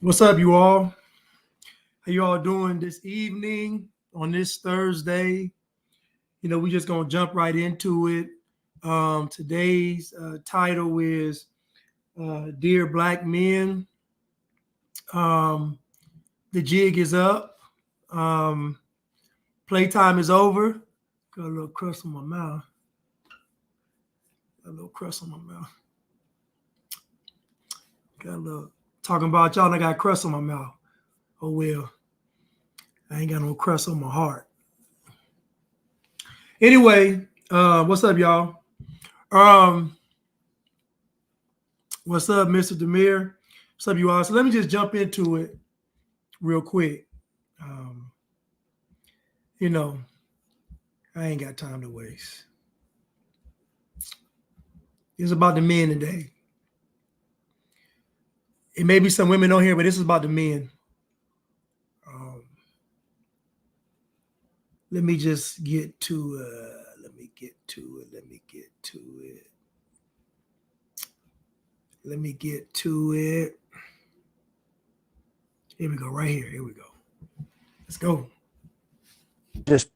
What's up, you all? How you all doing this evening on this Thursday? We just gonna jump right into it. Today's title is "Dear Black Men." Um, the jig is up. Um, Playtime is over. Got a little crust on my mouth. Got a little crust on my mouth. Got a little talking about y'all. And I got crust on my mouth. Oh well, I ain't got no crust on my heart. Anyway, what's up, y'all? Um, what's up, Mr. Demir? What's up, you all? So let me just jump into it real quick. Um, you know, I ain't got time to waste. It's about the men today. It may be some women on here, but this is about the men. Let me just get to let me get to it. Let me get to it. Let me get to it. Here we go, right here. Here we go. Let's go. Just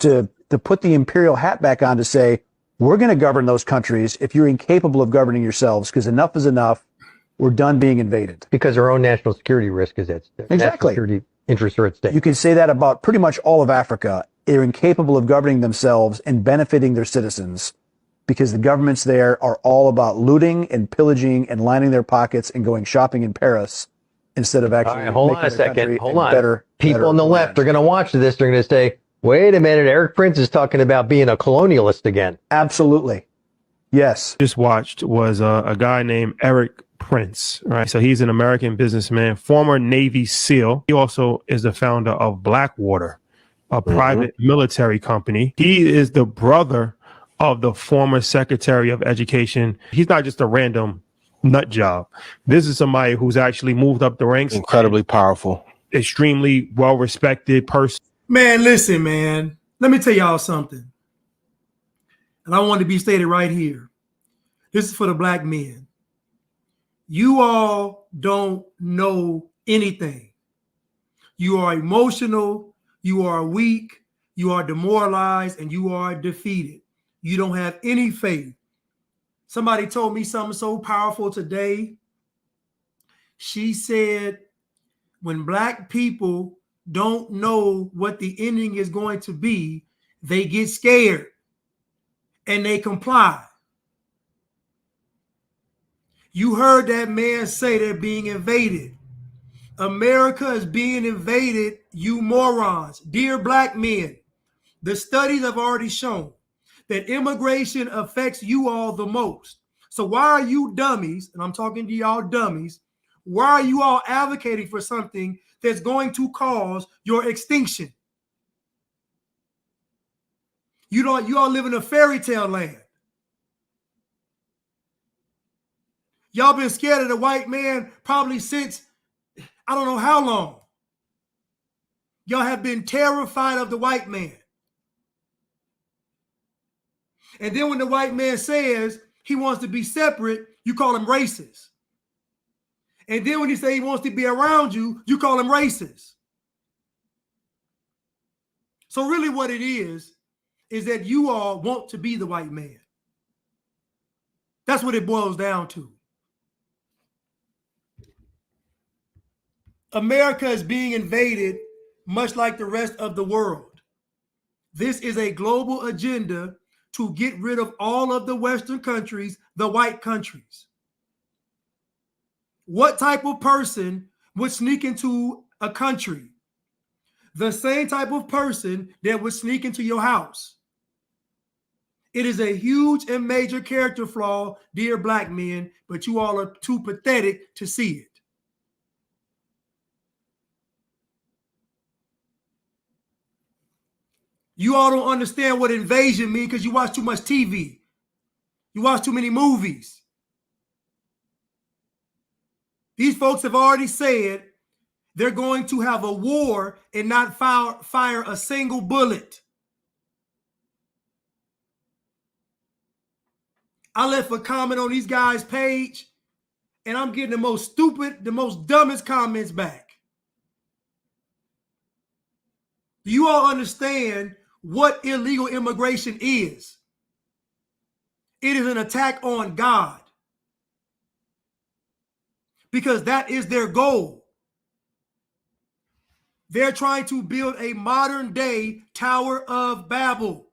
to put the imperial hat back on to say, we're going to govern those countries if you're incapable of governing yourselves, because enough is enough. We're done being invaded. Because our own national security risk is at stake. Exactly. National security interests are at stake. You can say that about pretty much all of Africa. They're incapable of governing themselves and benefiting their citizens because the governments there are all about looting and pillaging and lining their pockets and going shopping in Paris instead of actually hold on a second. Hold on. People on the left are going to watch this. They're going to say, wait a minute, Eric Prince is talking about being a colonialist again. Absolutely. Yes. Just watched was a guy named Eric Prince, right? So he's an American businessman, former Navy SEAL. He also is the founder of Blackwater, a private military company. He is the brother of the former Secretary of Education. He's not just a random nut job. This is somebody who's actually moved up the ranks. Incredibly powerful. Extremely well-respected person. Man, listen, man. Let me tell y'all something. And I want to be stated right here. This is for the black men. You all don't know anything. You are emotional, you are weak, you are demoralized, and you are defeated. You don't have any faith. Somebody told me something so powerful today. She said, when black people don't know what the ending is going to be, they get scared and they comply. You heard that man say they're being invaded. America is being invaded, you morons. Dear black men, the studies have already shown that immigration affects you all the most. So why are you dummies, and I'm talking to y'all dummies, why are you all advocating for something that's going to cause your extinction? You all live in a fairy tale land. Y'all been scared of the white man probably since I don't know how long. Y'all have been terrified of the white man. And then when the white man says he wants to be separate, you call him racist. And then when he says he wants to be around you, you call him racist. So really what it is that you all want to be the white man. That's what it boils down to. America is being invaded much like the rest of the world. This is a global agenda to get rid of all of the Western countries, the white countries. What type of person would sneak into a country? The same type of person that would sneak into your house. It is a huge and major character flaw, dear black men, but you all are too pathetic to see it. You all don't understand what invasion means because you watch too much TV. You watch too many movies. These folks have already said they're going to have a war and not fire a single bullet. I left a comment on these guys' page. and I'm getting the most stupid, the most dumbest comments back. Do you all understand what illegal immigration is? It is an attack on God, because that is their goal. They're trying to build a modern day Tower of Babel.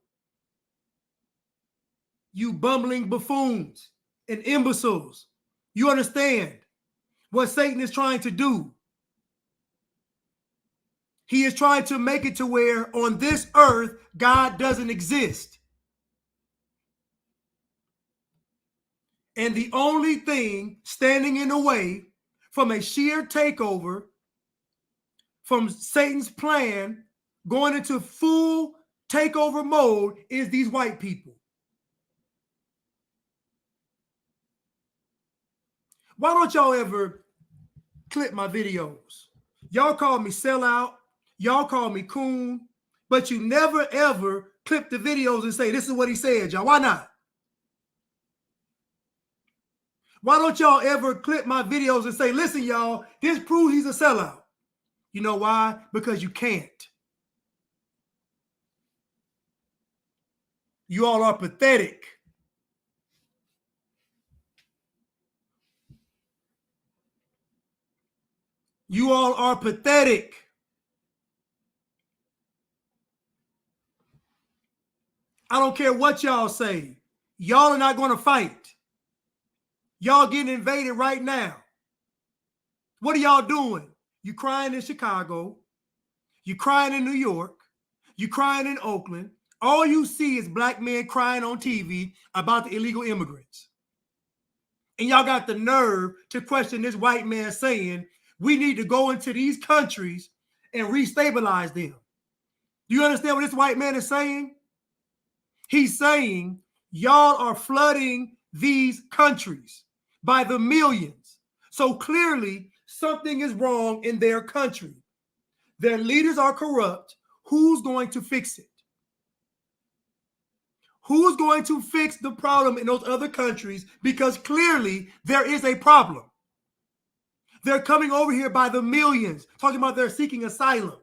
You bumbling buffoons and imbeciles. You understand what Satan is trying to do? He is trying to make it to where on this earth, God doesn't exist. And the only thing standing in the way from a sheer takeover, from Satan's plan, going into full takeover mode, is these white people. Why don't y'all ever clip my videos? Y'all call me sellout. Y'all call me coon. But you never, ever clip the videos and say, this is what he said, y'all. Why not? Why don't y'all ever clip my videos and say, listen, y'all, this proves he's a sellout? You know why? Because you can't. You all are pathetic. You all are pathetic. I don't care what y'all say. Y'all are not going to fight. Y'all getting invaded right now. What are y'all doing? You crying in Chicago. You crying in New York. You crying in Oakland. All you see is black men crying on TV about the illegal immigrants. And y'all got the nerve to question this white man saying, we need to go into these countries and restabilize them. Do you understand what this white man is saying? He's saying, y'all are flooding these countries by the millions. So clearly, something is wrong in their country. Their leaders are corrupt. Who's going to fix it? Who's going to fix the problem in those other countries? Because clearly, there is a problem. They're coming over here by the millions, talking about they're seeking asylum.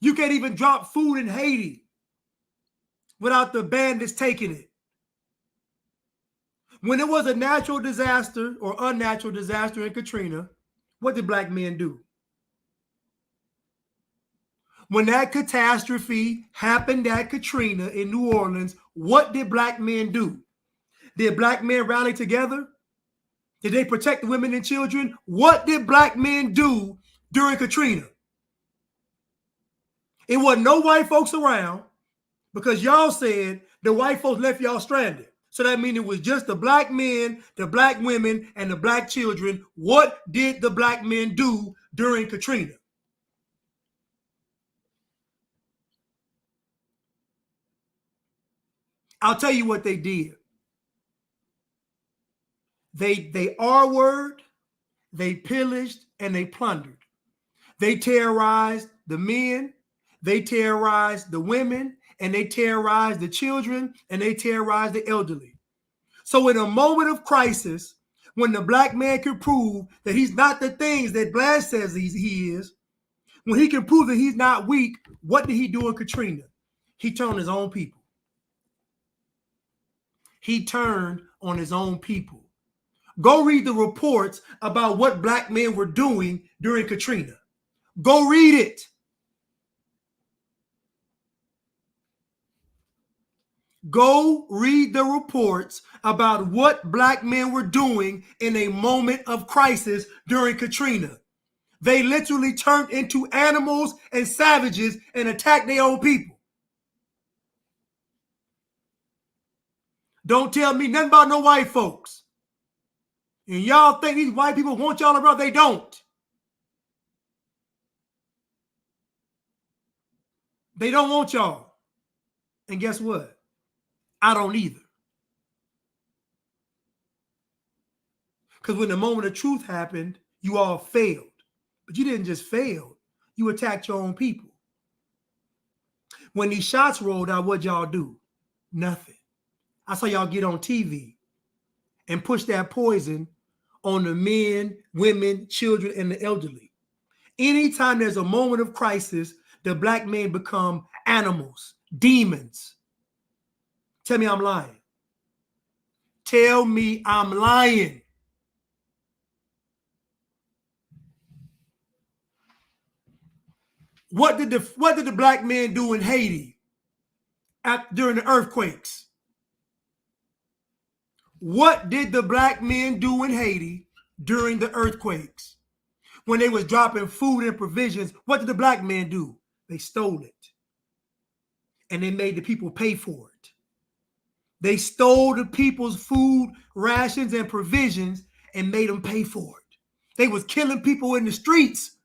You can't even drop food in Haiti without the bandits taking it. When it was a natural disaster or unnatural disaster in Katrina, what did black men do? When that catastrophe happened at Katrina in New Orleans, what did black men do? Did black men rally together? Did they protect the women and children? What did black men do during Katrina? It wasn't no white folks around, because y'all said the white folks left y'all stranded. So that means it was just the black men, the black women, and the black children. What did the black men do during Katrina? I'll tell you what they did. They R-word, they pillaged, and they plundered. They terrorized the men, they terrorized the women, and they terrorized the children, and they terrorized the elderly. So in a moment of crisis, when the black man can prove that he's not the things that Blanche says he is, when he can prove that he's not weak, what did he do in Katrina? He turned on his own people. He turned on his own people. Go read the reports about what black men were doing during Katrina. Go read it. Go read the reports about what black men were doing in a moment of crisis during Katrina. They literally turned into animals and savages and attacked their own people. Don't tell me nothing about no white folks. And y'all think these white people want y'all around? They don't. They don't want y'all. And guess what? I don't either. Because when the moment of truth happened, you all failed. But you didn't just fail. You attacked your own people. When these shots rolled out, what'd y'all do? Nothing. I saw y'all get on TV and push that poison on the men, women, children, and the elderly. Anytime there's a moment of crisis, the black men become animals, demons. Tell me I'm lying. Tell me I'm lying. What did the black men do in Haiti during the earthquakes? What did the black men do in Haiti during the earthquakes? When they was dropping food and provisions, what did the black men do? They stole it. And they made the people pay for it. They stole the people's food, rations, and provisions and made them pay for it. They was killing people in the streets.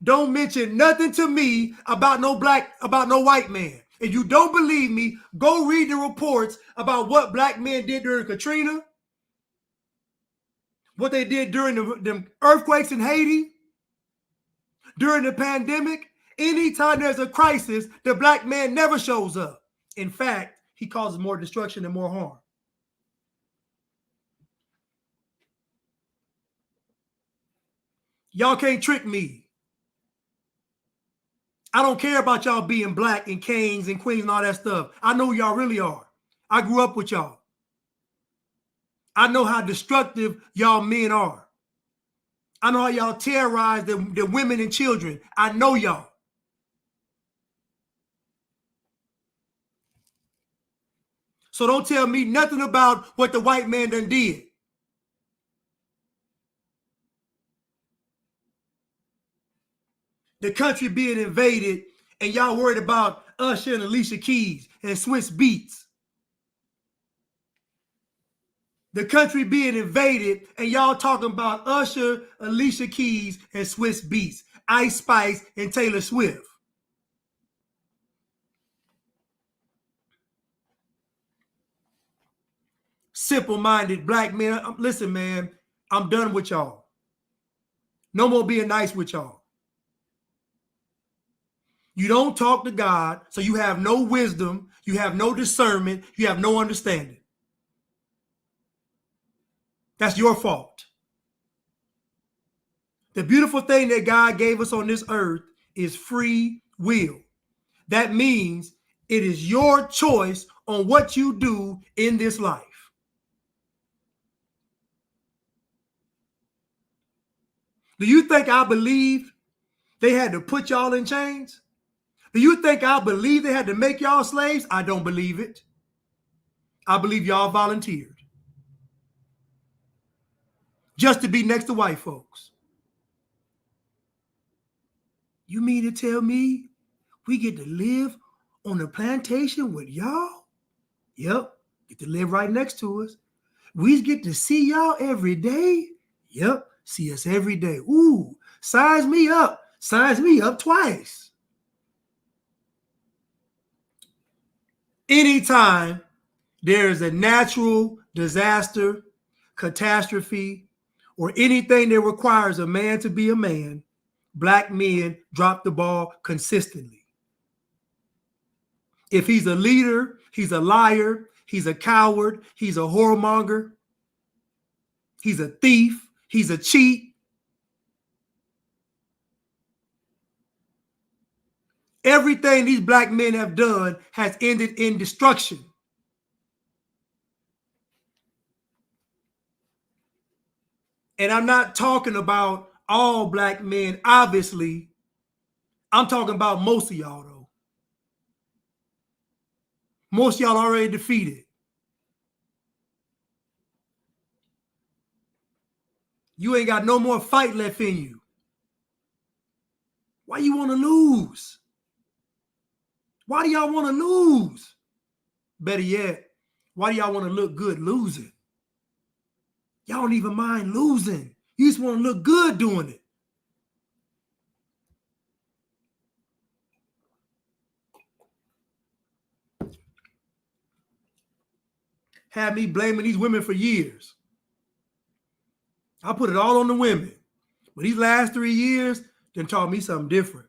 Don't mention nothing to me about no white man. If you don't believe me, go read the reports about what black men did during Katrina, what they did during the earthquakes in Haiti, during the pandemic. Anytime there's a crisis, the black man never shows up. In fact, he causes more destruction and more harm. Y'all can't trick me. I don't care about y'all being black and kings and queens and all that stuff. I know who y'all really are. I grew up with y'all. I know how destructive y'all men are. I know how y'all terrorize the women and children. I know y'all. So don't tell me nothing about what the white man done did. The country being invaded and y'all worried about Usher and Alicia Keys and Swiss Beats. The country being invaded and y'all talking about Usher, Alicia Keys, and Swiss Beats, Ice Spice, and Taylor Swift. Simple-minded black men. Listen, man, I'm done with y'all. No more being nice with y'all. You don't talk to God, so you have no wisdom, you have no discernment, you have no understanding. That's your fault. The beautiful thing that God gave us on this earth is free will. That means it is your choice on what you do in this life. Do you think I believe they had to put y'all in chains? Do you think I believe they had to make y'all slaves? I don't believe it. I believe y'all volunteered just to be next to white folks. You mean to tell me we get to live on a plantation with y'all? Yep, get to live right next to us. We get to see y'all every day? Yep, see us every day. Ooh, size me up. Size me up twice. Anytime there is a natural disaster, catastrophe, or anything that requires a man to be a man, black men drop the ball consistently. If he's a leader, he's a liar, he's a coward, he's a whoremonger, he's a thief, he's a cheat. Everything these black men have done has ended in destruction. And I'm not talking about all black men, obviously. I'm talking about most of y'all, though. Most of y'all already defeated. You ain't got no more fight left in you. Why you want to lose? Why do y'all want to lose? Better yet, why do y'all want to look good losing? Y'all don't even mind losing. You just want to look good doing it. Had me blaming these women for years. I put it all on the women. But these last 3 years done taught me something different.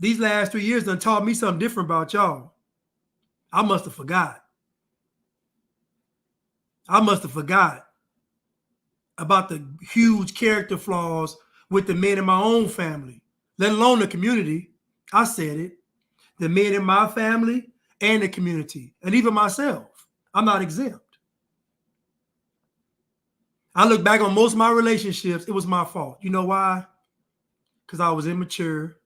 These last 3 years done taught me something different about y'all. I must have forgot. I must have forgot about the huge character flaws with the men in my own family, let alone the community. I said it. The men in my family and the community, and even myself. I'm not exempt. I look back on most of my relationships, it was my fault. You know why? Because I was immature,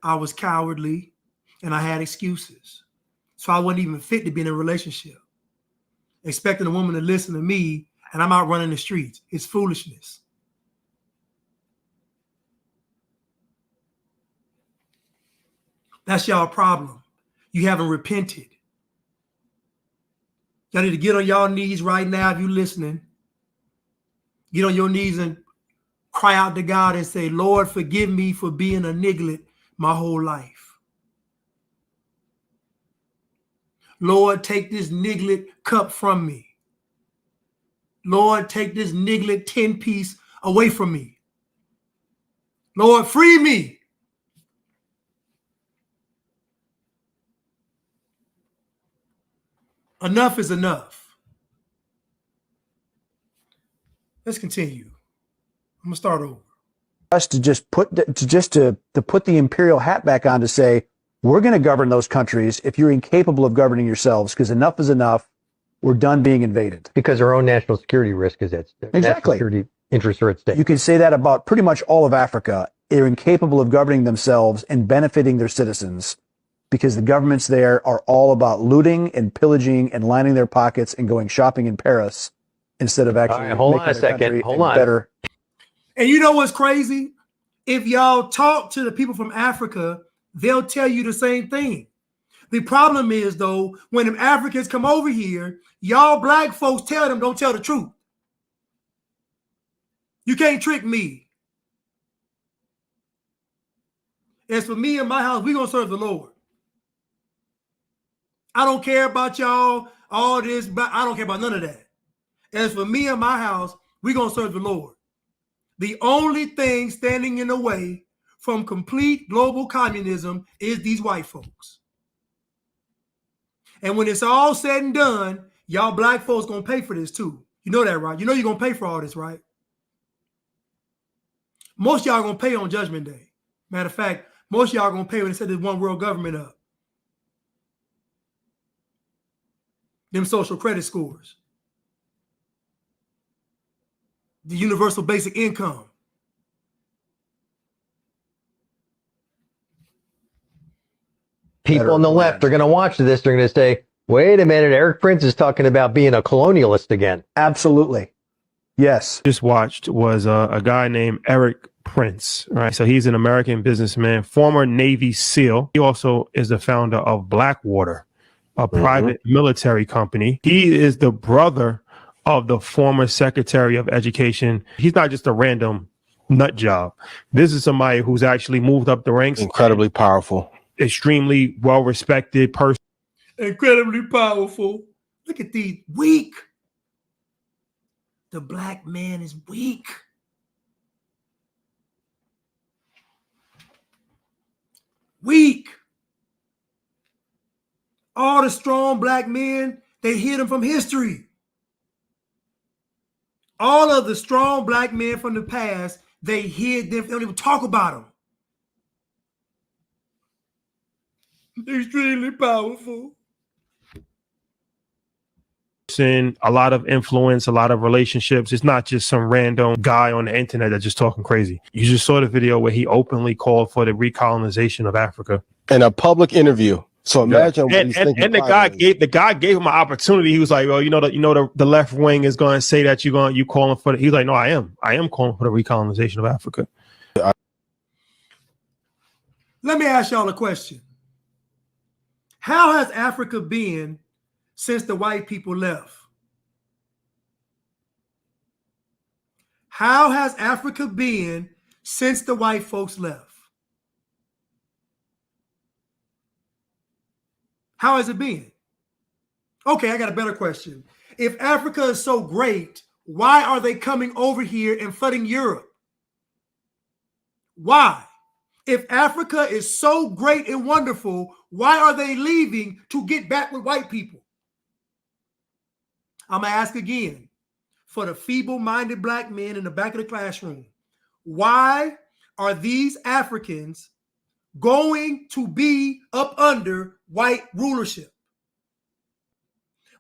I was cowardly, and I had excuses. So I wasn't even fit to be in a relationship. Expecting a woman to listen to me, and I'm out running the streets. It's foolishness. That's y'all problem. You haven't repented. Y'all need to get on y'all knees right now if you're listening. Get on your knees and cry out to God and say, Lord, forgive me for being a niglet my whole life. Lord, take this niglet cup from me. Lord, take this niglet 10-piece away from me. Lord, free me. Enough is enough. Let's continue. I'm gonna start over. Us to just put to put the imperial hat back on to say we're going to govern those countries if you're incapable of governing yourselves, because enough is enough. We're done being invaded. Because our own national security risk is at stake. Exactly. National security interests are at stake. You can say that about pretty much all of Africa. They're incapable of governing themselves and benefiting their citizens because the governments there are all about looting and pillaging and lining their pockets and going shopping in Paris instead of actually right, hold on a second. Hold on. Better. And you know what's crazy? If y'all talk to the people from Africa, they'll tell you the same thing. The problem is, though, when them Africans come over here, y'all black folks tell them don't tell the truth. You can't trick me. As for me and my house, we're going to serve the Lord. I don't care about y'all, all this, but I don't care about none of that. As for me and my house, we're going to serve the Lord. The only thing standing in the way from complete global communism is these white folks. And when it's all said and done, y'all black folks going to pay for this too. You know that, right? You know you're going to pay for all this, right? Most of y'all going to pay on Judgment Day. Matter of fact, most of y'all going to pay when they set this one world government up. Them social credit scores. The universal basic income. People on the left are going to watch this. They're going to say, wait a minute, Eric Prince is talking about being a colonialist again. Absolutely. Yes. Just watched was a guy named Eric Prince, right? So he's an American businessman, former Navy SEAL. He also is the founder of Blackwater, a private military company. He is the brother of the former Secretary of Education. He's not just a random nut job. This is somebody who's actually moved up the ranks. Incredibly powerful. Extremely well-respected person. Incredibly powerful. Look at these. Weak. The black man is weak. Weak. All the strong black men, they hid them from history. All of the strong black men from the past, they hid them. They don't even talk about them. Extremely powerful. A lot of influence, a lot of relationships. It's not just some random guy on the internet that's just talking crazy. You just saw the video where he openly called for the recolonization of Africa in a public interview. So imagine what he's thinking. And the guy gave him an opportunity. He was like, well, the left wing is going to say that you calling for it. He's like, no, I am calling for the recolonization of Africa. Let me ask y'all a question. How has Africa been since the white people left? How has Africa been since the white folks left? How has it been? Okay, I got a better question. If Africa is so great, why are they coming over here and flooding Europe? Why? If Africa is so great and wonderful, why are they leaving to get back with white people? I'm going to ask again for the feeble-minded black men in the back of the classroom. Why are these Africans going to be up under white rulership?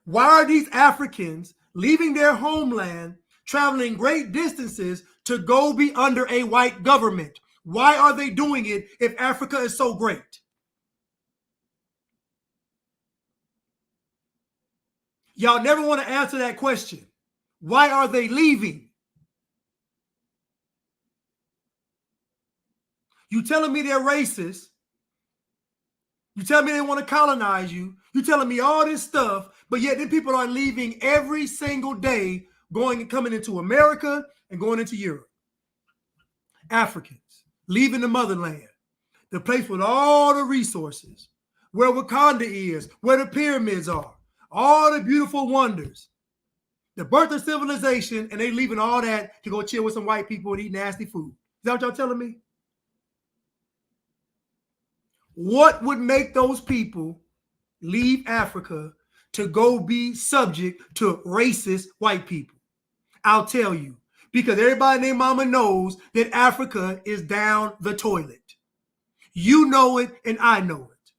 Why are these Africans leaving their homeland, traveling great distances to go be under a white government? Why are they doing it if Africa is so great? Y'all never want to answer that question. Why are they leaving? You telling me they're racist. You telling me they want to colonize you. You telling me all this stuff, but yet then people are leaving every single day, going and coming into America and going into Europe. Africans leaving the motherland, the place with all the resources, where Wakanda is, where the pyramids are, all the beautiful wonders, the birth of civilization, and they leaving all that to go chill with some white people and eat nasty food. Is that what y'all telling me? What would make those people leave Africa to go be subject to racist white people? I'll tell you, because everybody and their mama knows that Africa is down the toilet. You know it, and I know it.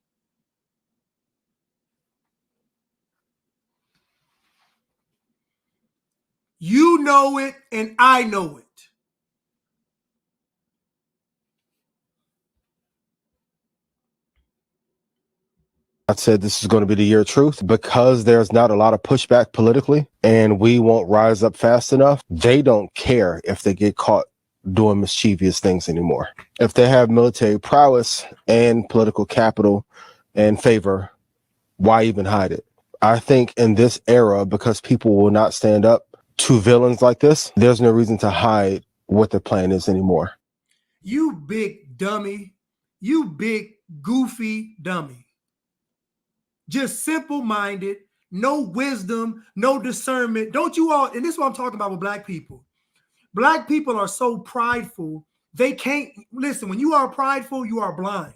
You know it, and I know it. I said this is going to be the year of truth because there's not a lot of pushback politically and we won't rise up fast enough. They don't care if they get caught doing mischievous things anymore. If they have military prowess and political capital and favor, why even hide it? I think in this era, because people will not stand up to villains like this, there's no reason to hide what their plan is anymore. You big dummy. You big goofy dummy. Just simple-minded, no wisdom, no discernment. Don't you all, and this is what I'm talking about with black people. Black people are so prideful, they can't, listen, when you are prideful, you are blind.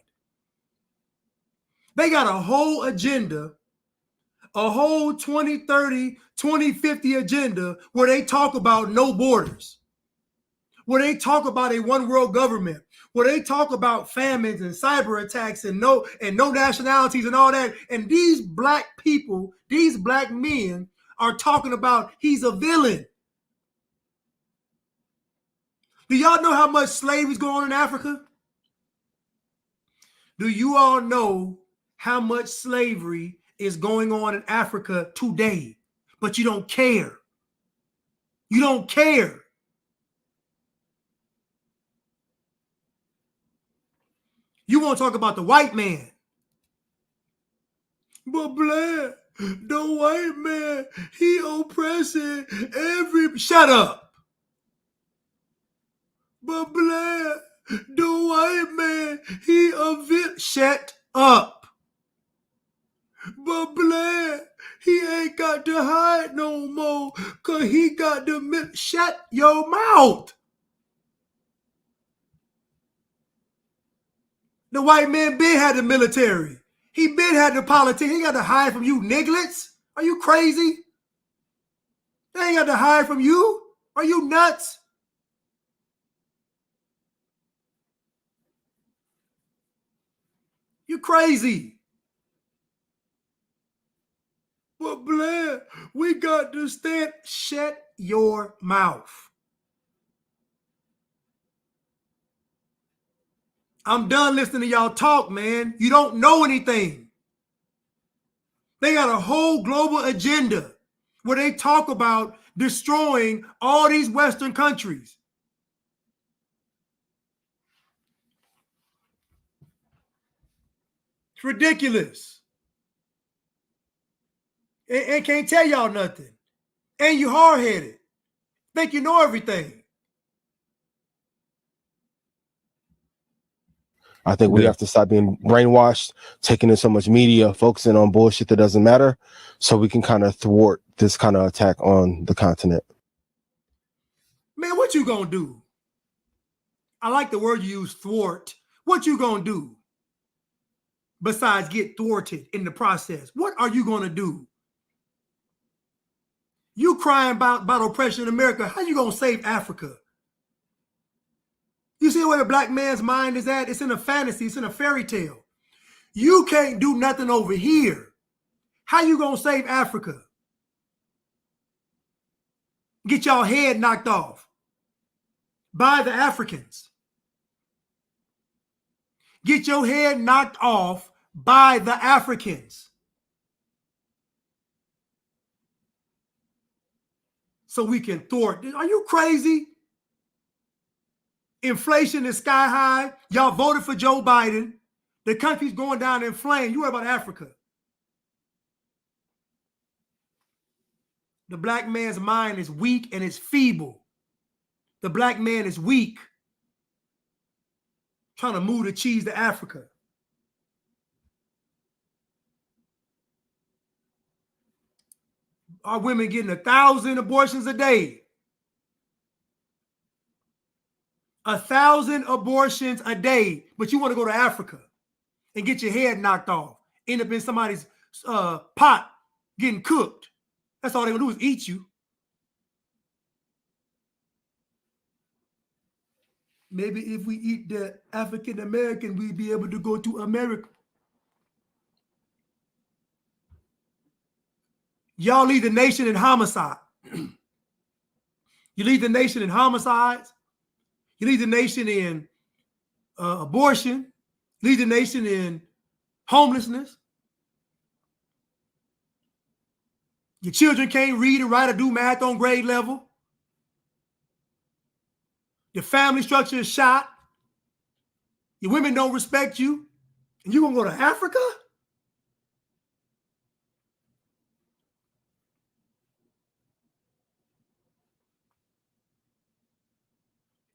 They got a whole agenda, a whole 2030, 2050 agenda where they talk about no borders, where they talk about a one world government, where they talk about famines and cyber attacks and no nationalities and all that. And these black people, these black men are talking about he's a villain. Do y'all know how much slavery is going on in Africa? Do you all know how much slavery is going on in Africa today? But you don't care. You don't care. You want to talk about the white man. But Blair, the white man, he oppressing every... Shut up. But Blair, the white man, he a Shut up. But Blair, he ain't got to hide no more because he got the... Shut your mouth. The white man been had the military. He been had the politics. He got to hide from you nigglets. Are you crazy? They ain't got to hide from you. Are you nuts? You crazy. But Blair, we got to stand. Shut your mouth. I'm done listening to y'all talk, man. You don't know anything. They got a whole global agenda where they talk about destroying all these Western countries. It's ridiculous. And can't tell y'all nothing. And you hard-headed. Think you know everything. I think we have to stop being brainwashed, taking in so much media, focusing on bullshit that doesn't matter, so we can kind of thwart this kind of attack on the continent. Man, what you gonna do? I like the word you use, thwart. What you gonna do besides get thwarted in the process? What are you gonna do? You crying about oppression in America. How you gonna save Africa? You see where the black man's mind is at? It's in a fantasy. It's in a fairy tale. You can't do nothing over here. How you gonna save Africa? Get y'all head knocked off by the Africans. Get your head knocked off by the Africans. So we can thwart. Are you crazy? Inflation is sky high. Y'all voted for Joe Biden. The country's going down in flames. You worry about Africa. The black man's mind is weak and it's feeble. The black man is weak. Trying to move the cheese to Africa. Our women getting 1,000 abortions a day. 1,000 abortions a day. But you want to go to Africa and get your head knocked off. End up in somebody's pot getting cooked. That's all they gonna do is eat you. Maybe if we eat the African American, we'd be able to go to America. Y'all lead the nation in homicide. You lead the nation in homicides. You lead the nation in abortion. You lead the nation in homelessness. Your children can't read and write or do math on grade level. Your family structure is shot. Your women don't respect you. And you gonna go to Africa?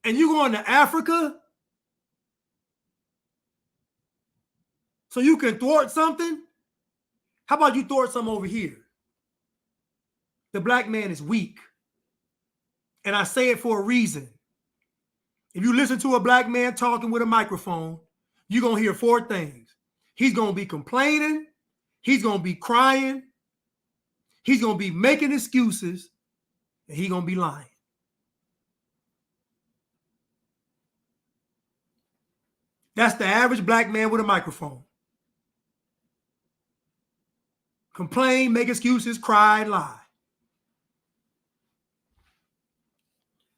And you going to Africa so you can thwart something? How about you thwart something over here? The black man is weak. And I say it for a reason. If you listen to a black man talking with a microphone, you're going to hear four things. He's going to be complaining. He's going to be crying. He's going to be making excuses. And he's going to be lying. That's the average black man with a microphone. Complain, make excuses, cry, lie.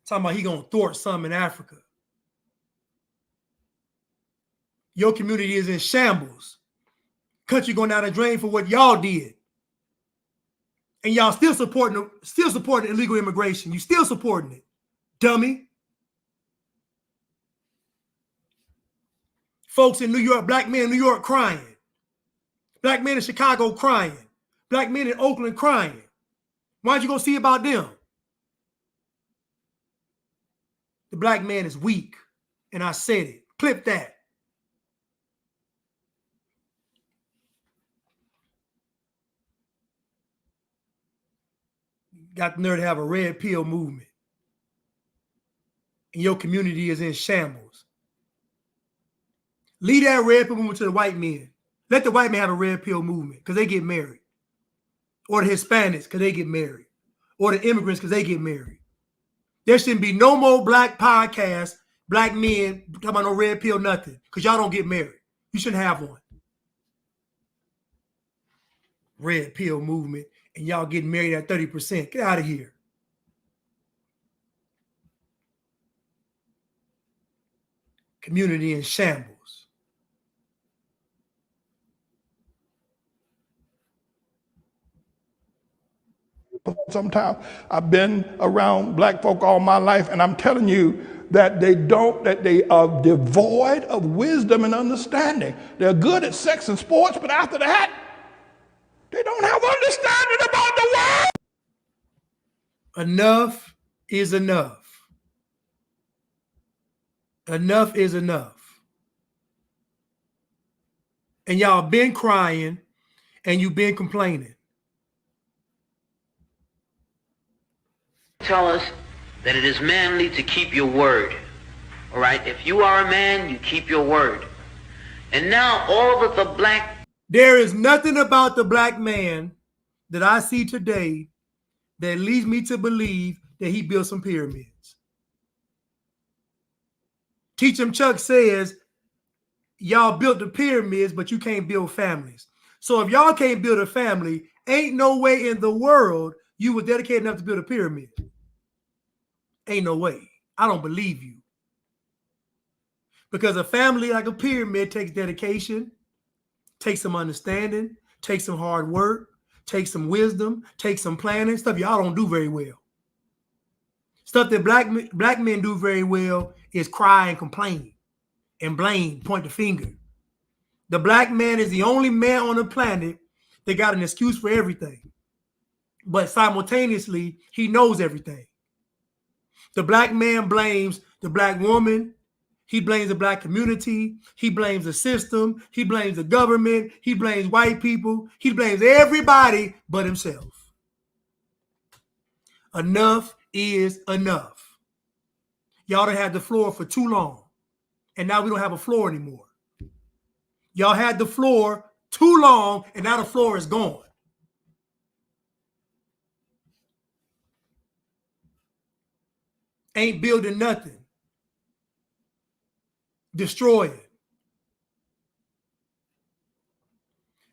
Talking about he gonna thwart something in Africa. Your community is in shambles. Country going down the drain for what y'all did. And y'all still supporting illegal immigration. You still supporting it, dummy. Folks in New York, black men in New York crying. Black men in Chicago crying. Black men in Oakland crying. Why don't you go see about them? The black man is weak. And I said it. Clip that. Got the nerve to have a red pill movement. And your community is in shambles. Leave that red pill movement to the white men. Let the white men have a red pill movement because they get married. Or the Hispanics because they get married. Or the immigrants because they get married. There shouldn't be no more black podcasts, black men talking about no red pill, nothing. Because y'all don't get married. You shouldn't have one. Red pill movement. And y'all getting married at 30%. Get out of here. Community in shambles. Sometimes I've been around black folk all my life, and I'm telling you that they are devoid of wisdom and understanding. They're good at sex and sports, but after that, they don't have understanding about the world. Enough is enough. Enough is enough. And y'all been crying and you've been complaining. Tell us that it is manly to keep your word. All right? If you are a man, you keep your word. And now all of the black... There is nothing about the black man that I see today that leads me to believe that he built some pyramids. Teach 'em Chuck says, y'all built the pyramids, but you can't build families. So if y'all can't build a family, ain't no way in the world you were dedicated enough to build a pyramid. Ain't no way. I don't believe you. Because a family like a pyramid takes dedication, takes some understanding, takes some hard work, takes some wisdom, takes some planning, stuff y'all don't do very well. Stuff that black men do very well is cry and complain and blame, point the finger. The black man is the only man on the planet that got an excuse for everything. But simultaneously, he knows everything. The black man blames the black woman. He blames the black community. He blames the system. He blames the government. He blames white people. He blames everybody but himself. Enough is enough. Y'all done had the floor for too long. And now we don't have a floor anymore. Y'all had the floor too long, and now the floor is gone. Ain't building nothing. Destroy it.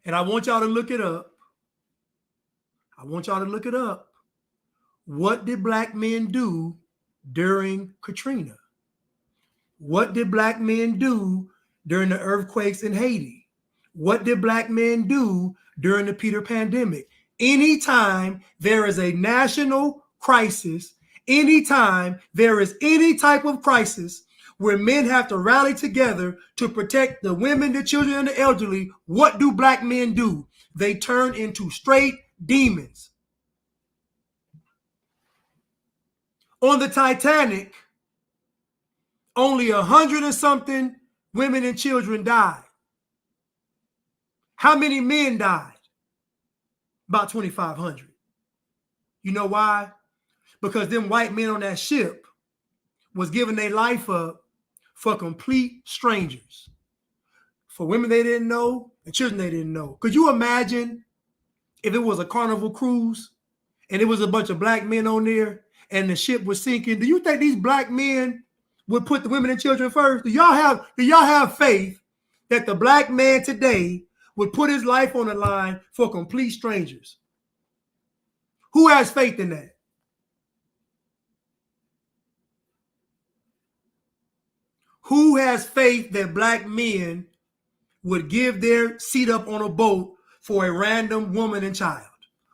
And I want y'all to look it up. I want y'all to look it up. What did black men do during Katrina? What did black men do during the earthquakes in Haiti? What did black men do during the Peter pandemic? Anytime there is a national crisis, anytime there is any type of crisis where men have to rally together to protect the women, the children, and the elderly, what do black men do? They turn into straight demons. On the Titanic, only 100 and something women and children died. How many men died? About 2,500. You know why? Because them white men on that ship was giving their life up for complete strangers, for women they didn't know and children they didn't know. Could you imagine if it was a Carnival cruise and it was a bunch of black men on there and the ship was sinking? Do you think these black men would put the women and children first? Do y'all have faith that the black man today would put his life on the line for complete strangers? Who has faith in that? Who has faith that black men would give their seat up on a boat for a random woman and child?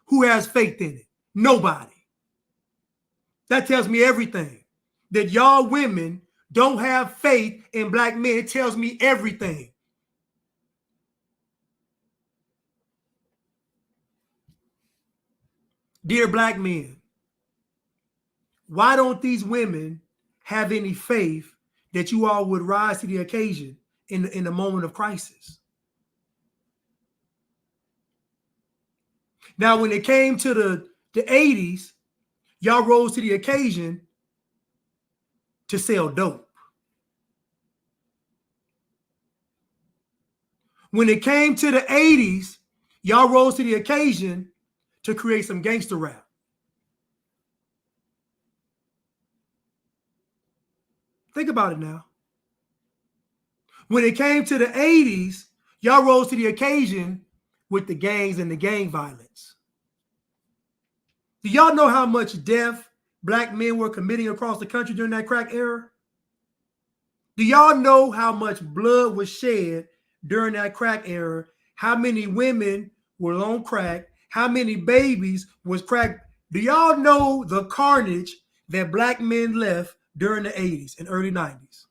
Who has faith in it? Nobody. That tells me everything. That y'all women don't have faith in black men. It tells me everything. Dear black men, why don't these women have any faith that you all would rise to the occasion in the moment of crisis? Now, when it came to the 80s, y'all rose to the occasion to sell dope. When it came to the 80s, y'all rose to the occasion to create some gangster rap. Think about it now. When it came to the 80s, y'all rose to the occasion with the gangs and the gang violence. Do y'all know how much death black men were committing across the country during that crack era? Do y'all know how much blood was shed during that crack era? How many women were on crack? How many babies was crack? Do y'all know the carnage that black men left during the 80s and early 90s?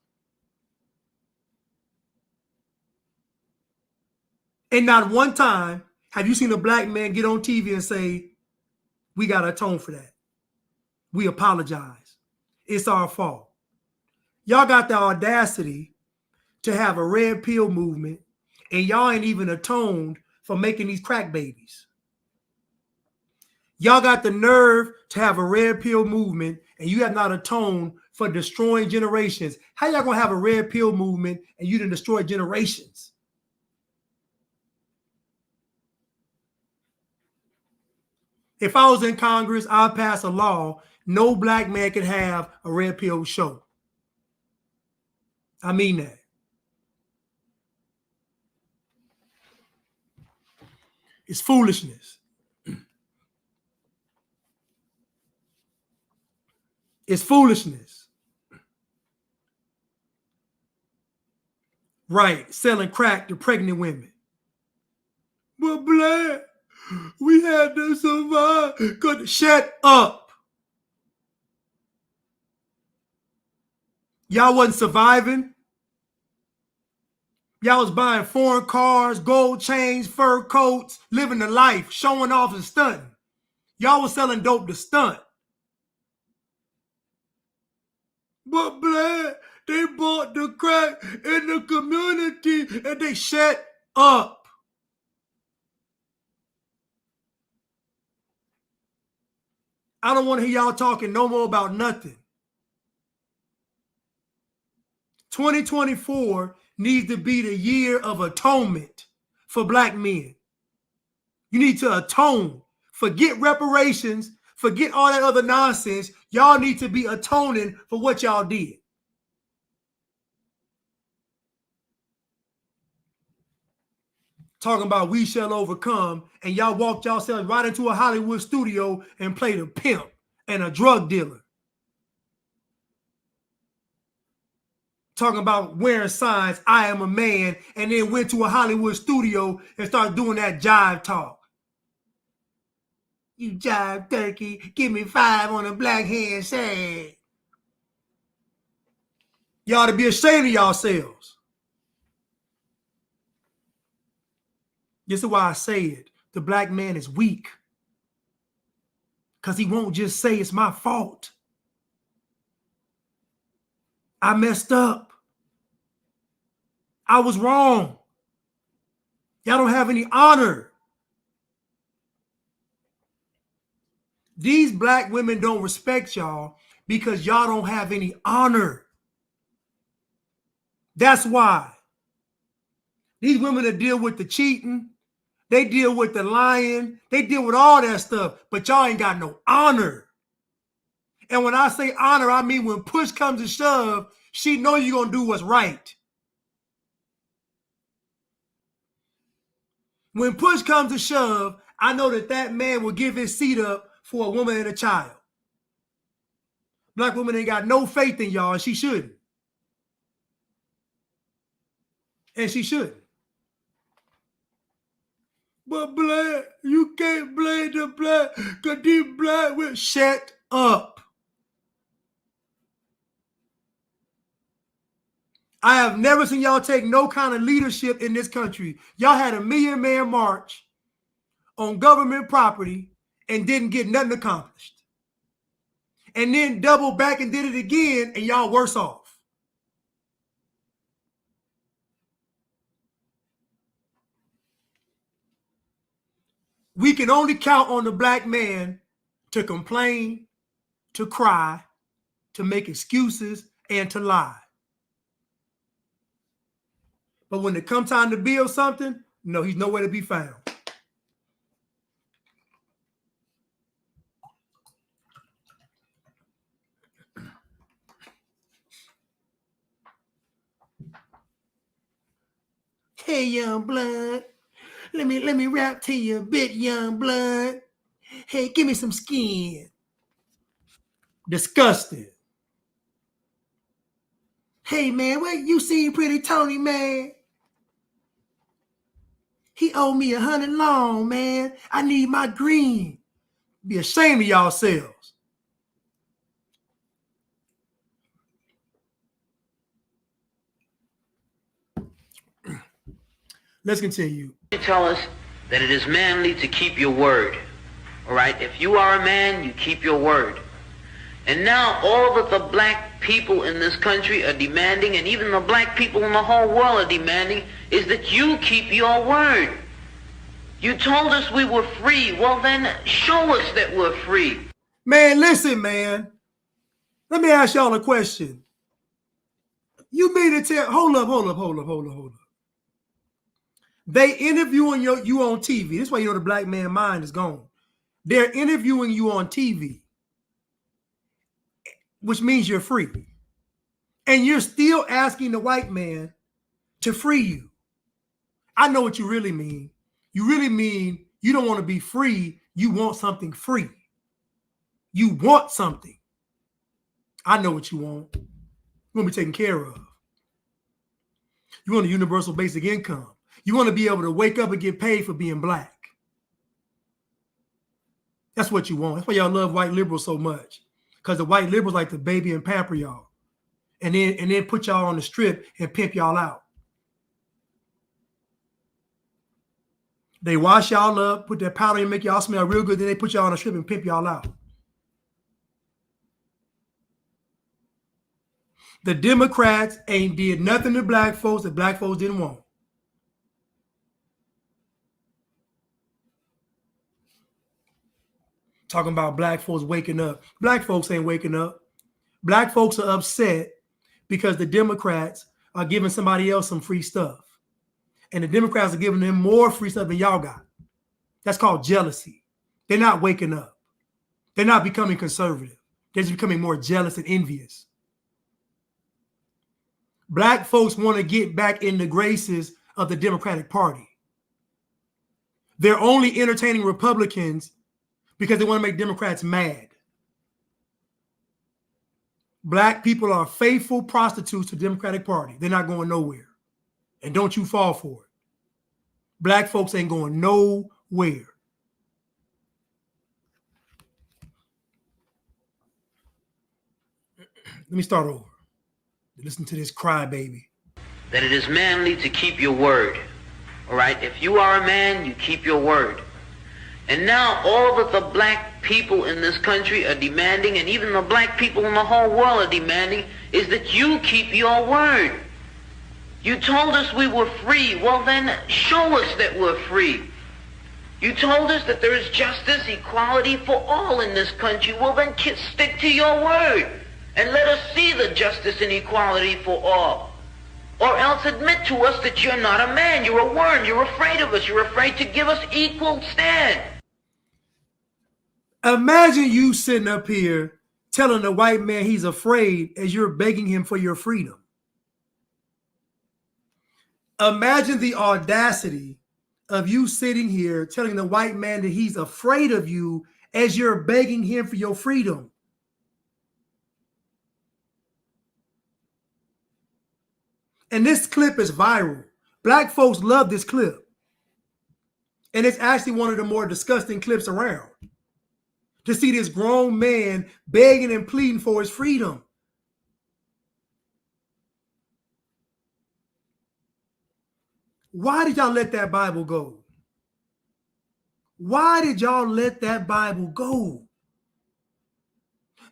And not one time have you seen a black man get on TV and say, we got to atone for that. We apologize. It's our fault. Y'all got the audacity to have a red pill movement, and y'all ain't even atoned for making these crack babies. Y'all got the nerve to have a red pill movement, and you have not atoned for destroying generations. How y'all gonna have a red pill movement and you done destroy generations? If I was in Congress, I'd pass a law. No black man could have a red pill show. I mean that. It's foolishness. It's foolishness. Right, selling crack to pregnant women. But black, we had to survive. Shut up. Y'all wasn't surviving. Y'all was buying foreign cars, gold chains, fur coats, living the life, showing off and stunting. Y'all was selling dope to stunt. But black, they bought the crack in the community and they shut up. I don't want to hear y'all talking no more about nothing. 2024 needs to be the year of atonement for black men. You need to atone. Forget reparations. Forget all that other nonsense. Y'all need to be atoning for what y'all did. Talking about we shall overcome, and y'all walked yourselves right into a Hollywood studio and played a pimp and a drug dealer. Talking about wearing signs, I am a man, and then went to a Hollywood studio and started doing that jive talk. You jive turkey, give me 5 on a black handshake. You ought to be ashamed of yourselves. This is why I say it. The black man is weak. Because he won't just say it's my fault. I messed up. I was wrong. Y'all don't have any honor. These black women don't respect y'all because y'all don't have any honor. That's why. These women that deal with the cheating, they deal with the lying, they deal with all that stuff, but y'all ain't got no honor. And when I say honor, I mean when push comes to shove, she know you're going to do what's right. When push comes to shove, I know that that man will give his seat up for a woman and a child. Black women ain't got no faith in y'all, and she shouldn't. And she shouldn't. But black, you can't blame the black, because these black will shut up. I have never seen y'all take no kind of leadership in this country. Y'all had a 1 million man march on government property and didn't get nothing accomplished. And then doubled back and did it again, and y'all worse off. We can only count on the black man to complain, to cry, to make excuses, and to lie. But when it comes time to build something, no, he's nowhere to be found. Hey, young blood. Let me rap to you a bit, young blood. Hey, give me some skin. Disgusting. Hey, man, what you seen Pretty Tony, man? He owed me 100 long, man. I need my green. Be ashamed of yourselves. Let's continue. You tell us that it is manly to keep your word. All right? If you are a man, you keep your word. And now all that the black people in this country are demanding, and even the black people in the whole world are demanding, is that you keep your word. You told us we were free. Well, then show us that we're free. Man, listen, man. Let me ask y'all a question. You mean to tell, hold up. They interviewing you on TV. This is why you know the black man mind is gone. They're interviewing you on TV, which means you're free. And you're still asking the white man to free you. I know what you really mean. You really mean you don't want to be free. You want something free. You want something. I know what you want. You want to be taken care of. You want a universal basic income. You want to be able to wake up and get paid for being black. That's what you want. That's why y'all love white liberals so much. Because the white liberals like to baby and pamper y'all. And then put y'all on the strip and pimp y'all out. They wash y'all up, put that powder and make y'all smell real good. Then they put y'all on the strip and pimp y'all out. The Democrats ain't did nothing to black folks that black folks didn't want. Talking about black folks waking up. Black folks ain't waking up. Black folks are upset because the Democrats are giving somebody else some free stuff. And the Democrats are giving them more free stuff than y'all got. That's called jealousy. They're not waking up. They're not becoming conservative. They're just becoming more jealous and envious. Black folks want to get back in the graces of the Democratic Party. They're only entertaining Republicans because they want to make Democrats mad. Black people are faithful prostitutes to the Democratic Party. They're not going nowhere. And don't you fall for it. Black folks ain't going nowhere. Let me start over. Listen to this crybaby. That it is manly to keep your word. All right? If you are a man, you keep your word. And now all that the black people in this country are demanding, and even the black people in the whole world are demanding, is that you keep your word. You told us we were free. Well, then show us that we're free. You told us that there is justice, equality for all in this country. Well, then stick to your word and let us see the justice and equality for all. Or else admit to us that you're not a man, you're a worm, you're afraid of us, you're afraid to give us equal stand. Imagine you sitting up here telling the white man he's afraid as you're begging him for your freedom. Imagine the audacity of you sitting here telling the white man that he's afraid of you as you're begging him for your freedom. And this clip is viral. Black folks love this clip. And it's actually one of the more disgusting clips around. To see this grown man begging and pleading for his freedom. Why did y'all let that Bible go? Why did y'all let that Bible go?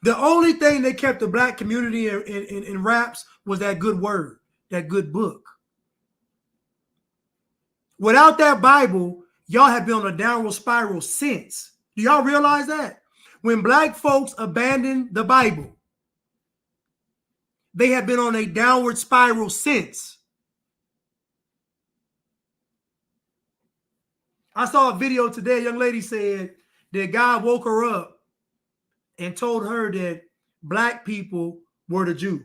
The only thing that kept the black community in raps was that good word, that good book. Without that Bible, y'all have been on a downward spiral since. Do y'all realize that? When black folks abandoned the Bible, they have been on a downward spiral since. I saw a video today. A young lady said that God woke her up and told her that black people were the Jews.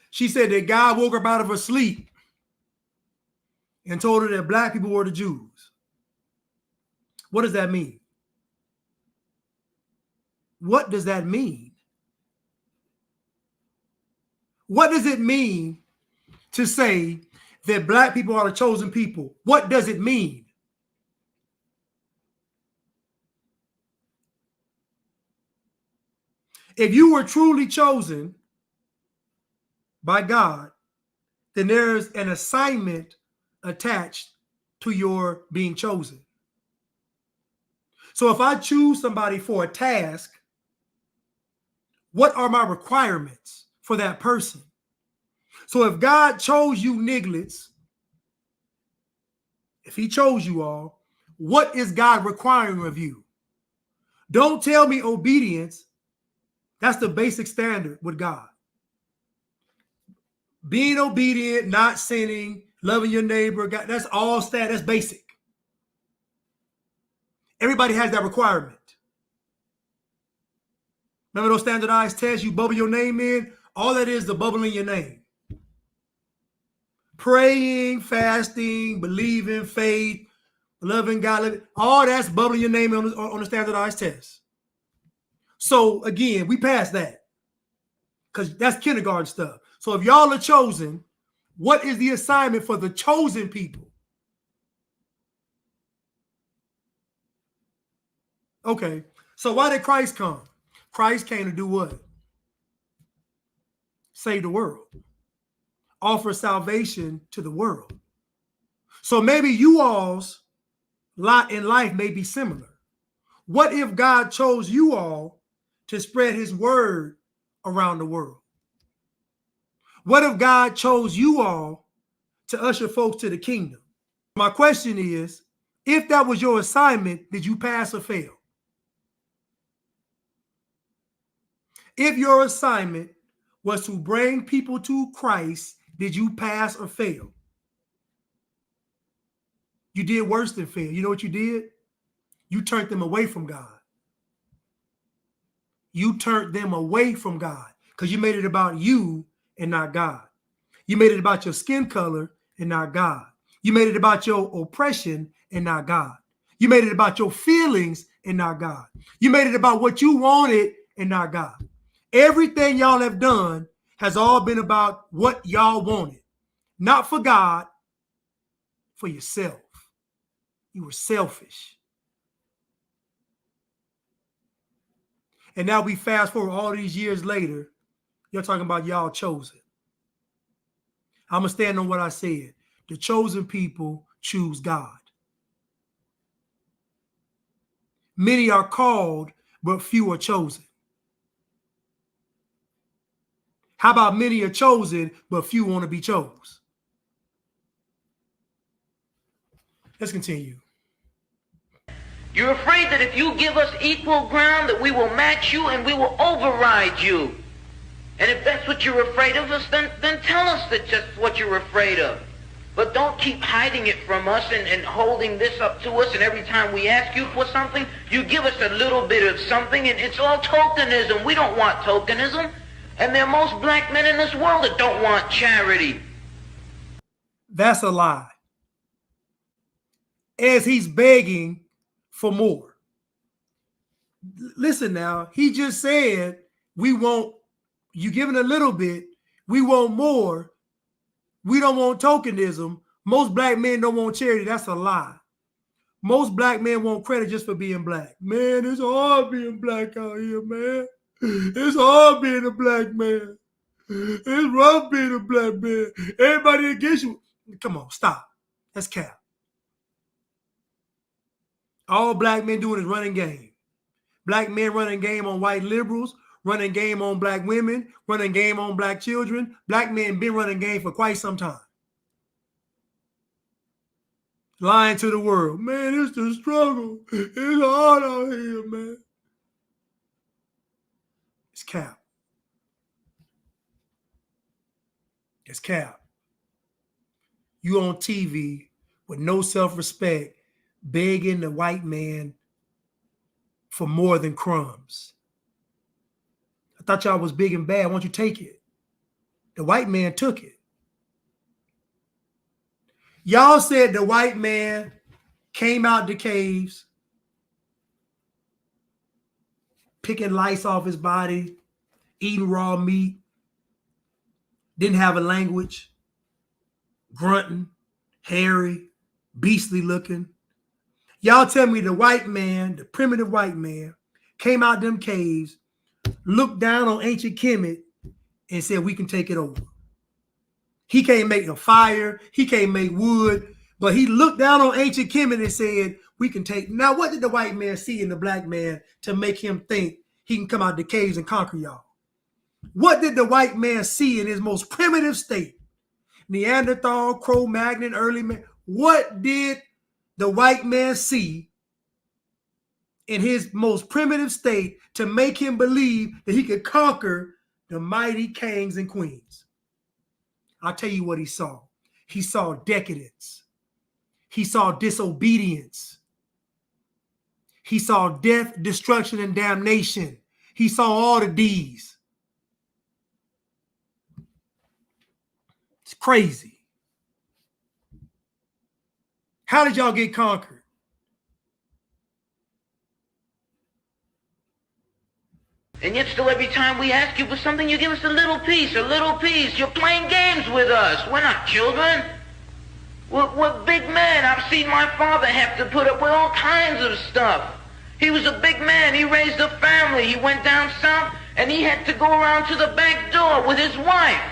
She said that God woke her up out of her sleep and told her that black people were the Jews. What does that mean? What does that mean? What does it mean to say that black people are the chosen people? What does it mean? If you were truly chosen by God, then there's an assignment attached to your being chosen. So if I choose somebody for a task, what are my requirements for that person? So if God chose you nigglets, if he chose you all, what is God requiring of you? Don't tell me obedience. That's the basic standard with God. Being obedient, not sinning, loving your neighbor. God, that's all stat. That's basic. Everybody has that requirement. Remember those standardized tests? You bubble your name in. All that is the bubble in your name. Praying, fasting, believing, faith, loving God, all that's bubbling your name on the standardized test. So again, we passed that because that's kindergarten stuff. So if y'all are chosen, what is the assignment for the chosen people? Okay, so why did Christ come? Christ came to do what? Save the world. Offer salvation to the world. So maybe you all's lot in life may be similar. What if God chose you all to spread his word around the world? What if God chose you all to usher folks to the kingdom? My question is, if that was your assignment, did you pass or fail? If your assignment was to bring people to Christ, did you pass or fail? You did worse than fail. You know what you did? You turned them away from God. You turned them away from God because you made it about you and not God. You made it about your skin color and not God. You made it about your oppression and not God. You made it about your feelings and not God. You made it about what you wanted and not God. Everything y'all have done has all been about what y'all wanted, not for God, for yourself. You were selfish. And now we fast forward all these years later, you're talking about y'all chosen. I'm going to stand on what I said. The chosen people choose God. Many are called, but few are chosen. How about many are chosen, but few want to be chosen? Let's continue. You're afraid that if you give us equal ground, that we will match you and we will override you. And if that's what you're afraid of us, then tell us that just what you're afraid of. But don't keep hiding it from us and holding this up to us. And every time we ask you for something, you give us a little bit of something. And it's all tokenism. We don't want tokenism. And there are most black men in this world that don't want charity. That's a lie. As he's begging for more. Listen now, he just said, we want, you giving a little bit, we want more. We don't want tokenism. Most black men don't want charity. That's a lie. Most black men want credit just for being black. Man, it's hard being black out here, man. It's hard being a black man. It's rough being a black man. Everybody against you. Come on, stop. That's cap. All black men doing is running game. Black men running game on white liberals, running game on black women, running game on black children. Black men been running game for quite some time. Lying to the world. Man, it's the struggle. It's hard out here, man. It's cap. It's cap. You on TV with no self-respect, begging the white man for more than crumbs. I thought y'all was big and bad. Why don't you take it? The white man took it. Y'all said the white man came out the caves, picking lice off his body, eating raw meat, didn't have a language, grunting, hairy, beastly looking. Y'all tell me the white man, the primitive white man, came out them caves, looked down on ancient Kemet, and said, we can take it over. He can't make a fire, he can't make wood, but he looked down on ancient Kemet and said, we can take. Now, what did the white man see in the black man to make him think he can come out the caves and conquer y'all? What did the white man see in his most primitive state? Neanderthal, Cro-Magnon, early man. What did the white man see in his most primitive state to make him believe that he could conquer the mighty kings and queens? I'll tell you what he saw. He saw decadence. He saw disobedience. He saw death, destruction, and damnation. He saw all the D's. It's crazy. How did y'all get conquered? And yet still every time we ask you for something, you give us a little piece, a little piece. You're playing games with us. We're not children. We're big men. I've seen my father have to put up with all kinds of stuff. He was a big man. He raised a family. He went down south, and he had to go around to the back door with his wife.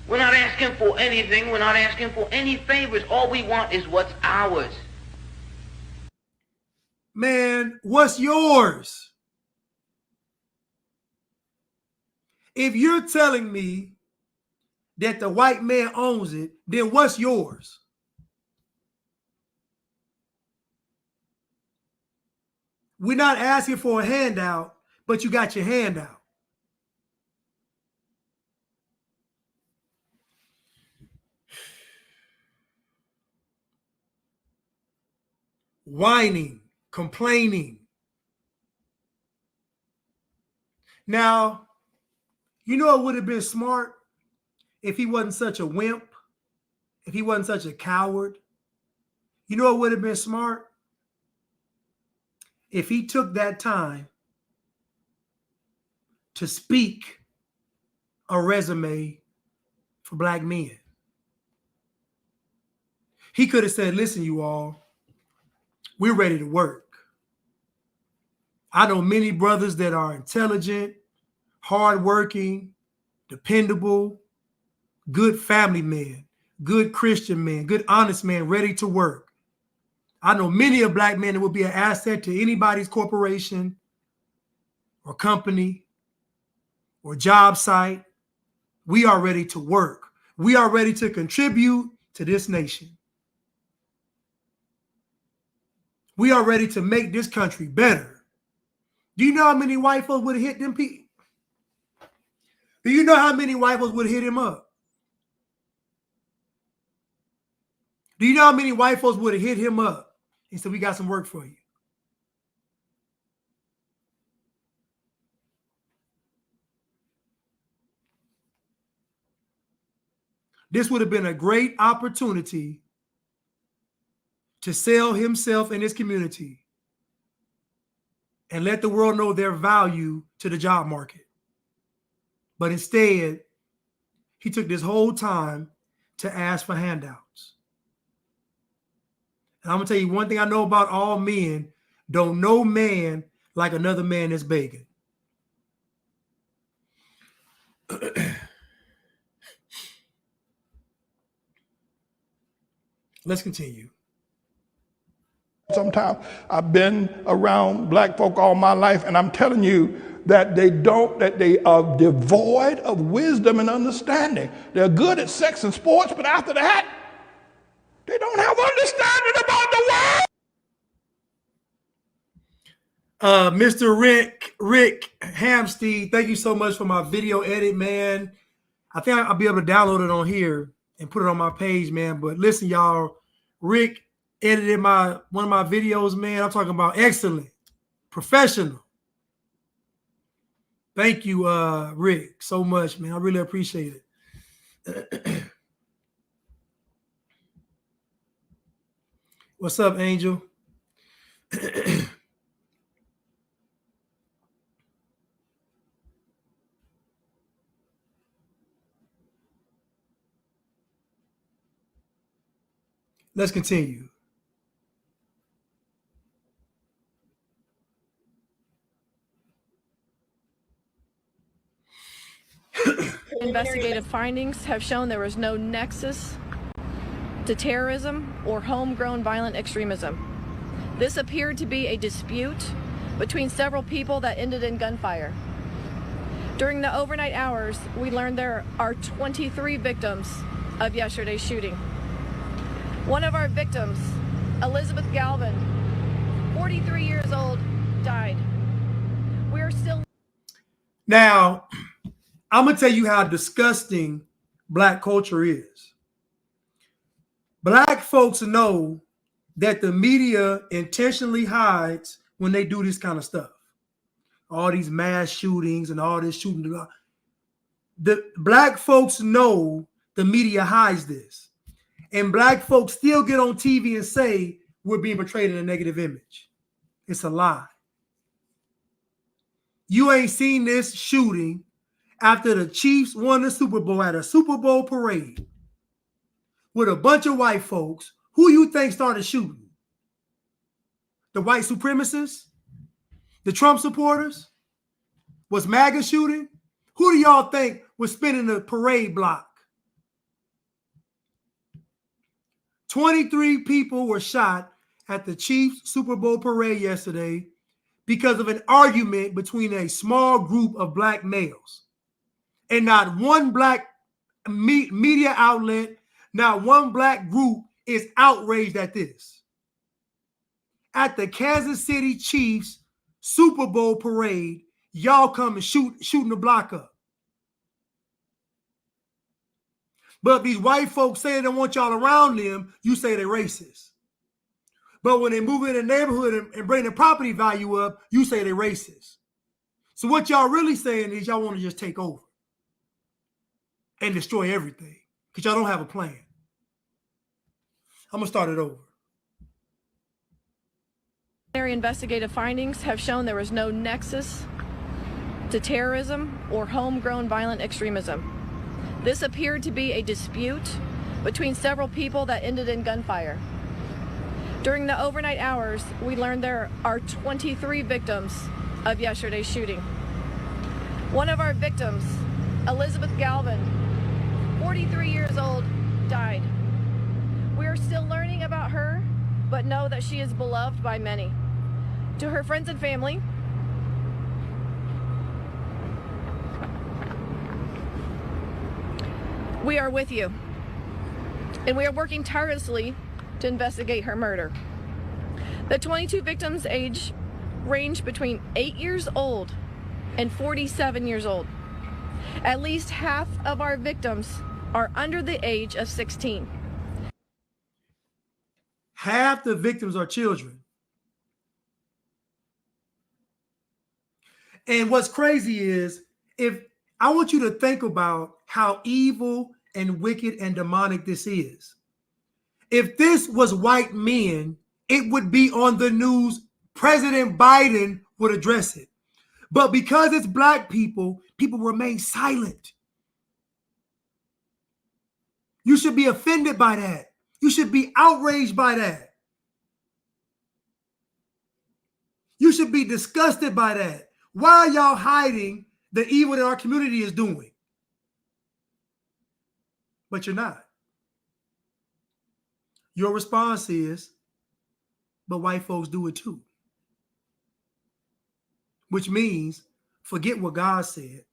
We're not asking for anything. We're not asking for any favors. All we want is what's ours. Man, what's yours? If you're telling me that the white man owns it, then what's yours? We're not asking for a handout, but you got your hand out. Whining, complaining. Now, you know it would have been smart if he wasn't such a wimp, if he wasn't such a coward. You know it would have been smart if he took that time to speak a resume for black men. He could have said, listen, you all, we're ready to work. I know many brothers that are intelligent, hardworking, dependable, good family men, good Christian men, good honest men, ready to work. I know many of black men that would be an asset to anybody's corporation or company or job site. We are ready to work. We are ready to contribute to this nation. We are ready to make this country better. Do you know how many white folks would have hit them people? Do you know how many white folks would have hit him up? Do you know how many white folks would have hit him up and said, we got some work for you? This would have been a great opportunity to sell himself and his community and let the world know their value to the job market. But instead, he took this whole time to ask for handouts. And I'm going to tell you one thing I know about all men: don't no man like another man that's begging. Let's continue. Sometimes I've been around black folk all my life, and I'm telling you that they are devoid of wisdom and understanding. They're good at sex and sports, but after that, they don't have understanding about the world. Mr. Rick Hamstead, thank you so much for my video edit, man. I think I'll be able to download it on here and put it on my page, man. But listen, y'all, Rick edited one of my videos, man. I'm talking about excellent, professional. Thank you, Rick, so much, man. I really appreciate it. What's up, Angel? Let's continue. Investigative findings have shown there was no nexus to terrorism or homegrown violent extremism. This appeared to be a dispute between several people that ended in gunfire. During the overnight hours, we learned there are 23 victims of yesterday's shooting. One of our victims, Elizabeth Galvin, 43 years old, died. We're still... Now, I'm going to tell you how disgusting black culture is. Black folks know that the media intentionally hides when they do this kind of stuff. All these mass shootings and all this shooting. The black folks know the media hides this. And black folks still get on TV and say we're being portrayed in a negative image. It's a lie. You ain't seen this shooting after the Chiefs won the Super Bowl at a Super Bowl parade with a bunch of white folks. Who you think started shooting? The white supremacists? The Trump supporters? Was MAGA shooting? Who do y'all think was spinning the parade block? 23 people were shot at the Chiefs Super Bowl parade yesterday because of an argument between a small group of black males. And not one black media outlet, not one black group is outraged at this. At the Kansas City Chiefs Super Bowl parade, y'all come and shooting the block up. But these white folks say they don't want y'all around them, you say they're racist. But when they move in the neighborhood and bring the property value up, you say they're racist. So what y'all really saying is y'all want to just take over and destroy everything because y'all don't have a plan. I'm going to start it over. Investigative findings have shown there was no nexus to terrorism or homegrown violent extremism. This appeared to be a dispute between several people that ended in gunfire. During the overnight hours, we learned there are 23 victims of yesterday's shooting. One of our victims, Elizabeth Galvin, 43 years old, died. We are still learning about her, but know that she is beloved by many. To her friends and family, we are with you, and we are working tirelessly to investigate her murder. The 22 victims' age range between 8 years old and 47 years old. At least half of our victims are under the age of 16. Half the victims are children. And what's crazy is, if I want you to think about how evil and wicked and demonic this is. If this was white men, it would be on the news. President Biden would address it. But because it's black people, people remain silent. You should be offended by that. You should be outraged by that. You should be disgusted by that. Why are y'all hiding the evil that our community is doing? But you're not. Your response is, but white folks do it too. Which means, forget what God said.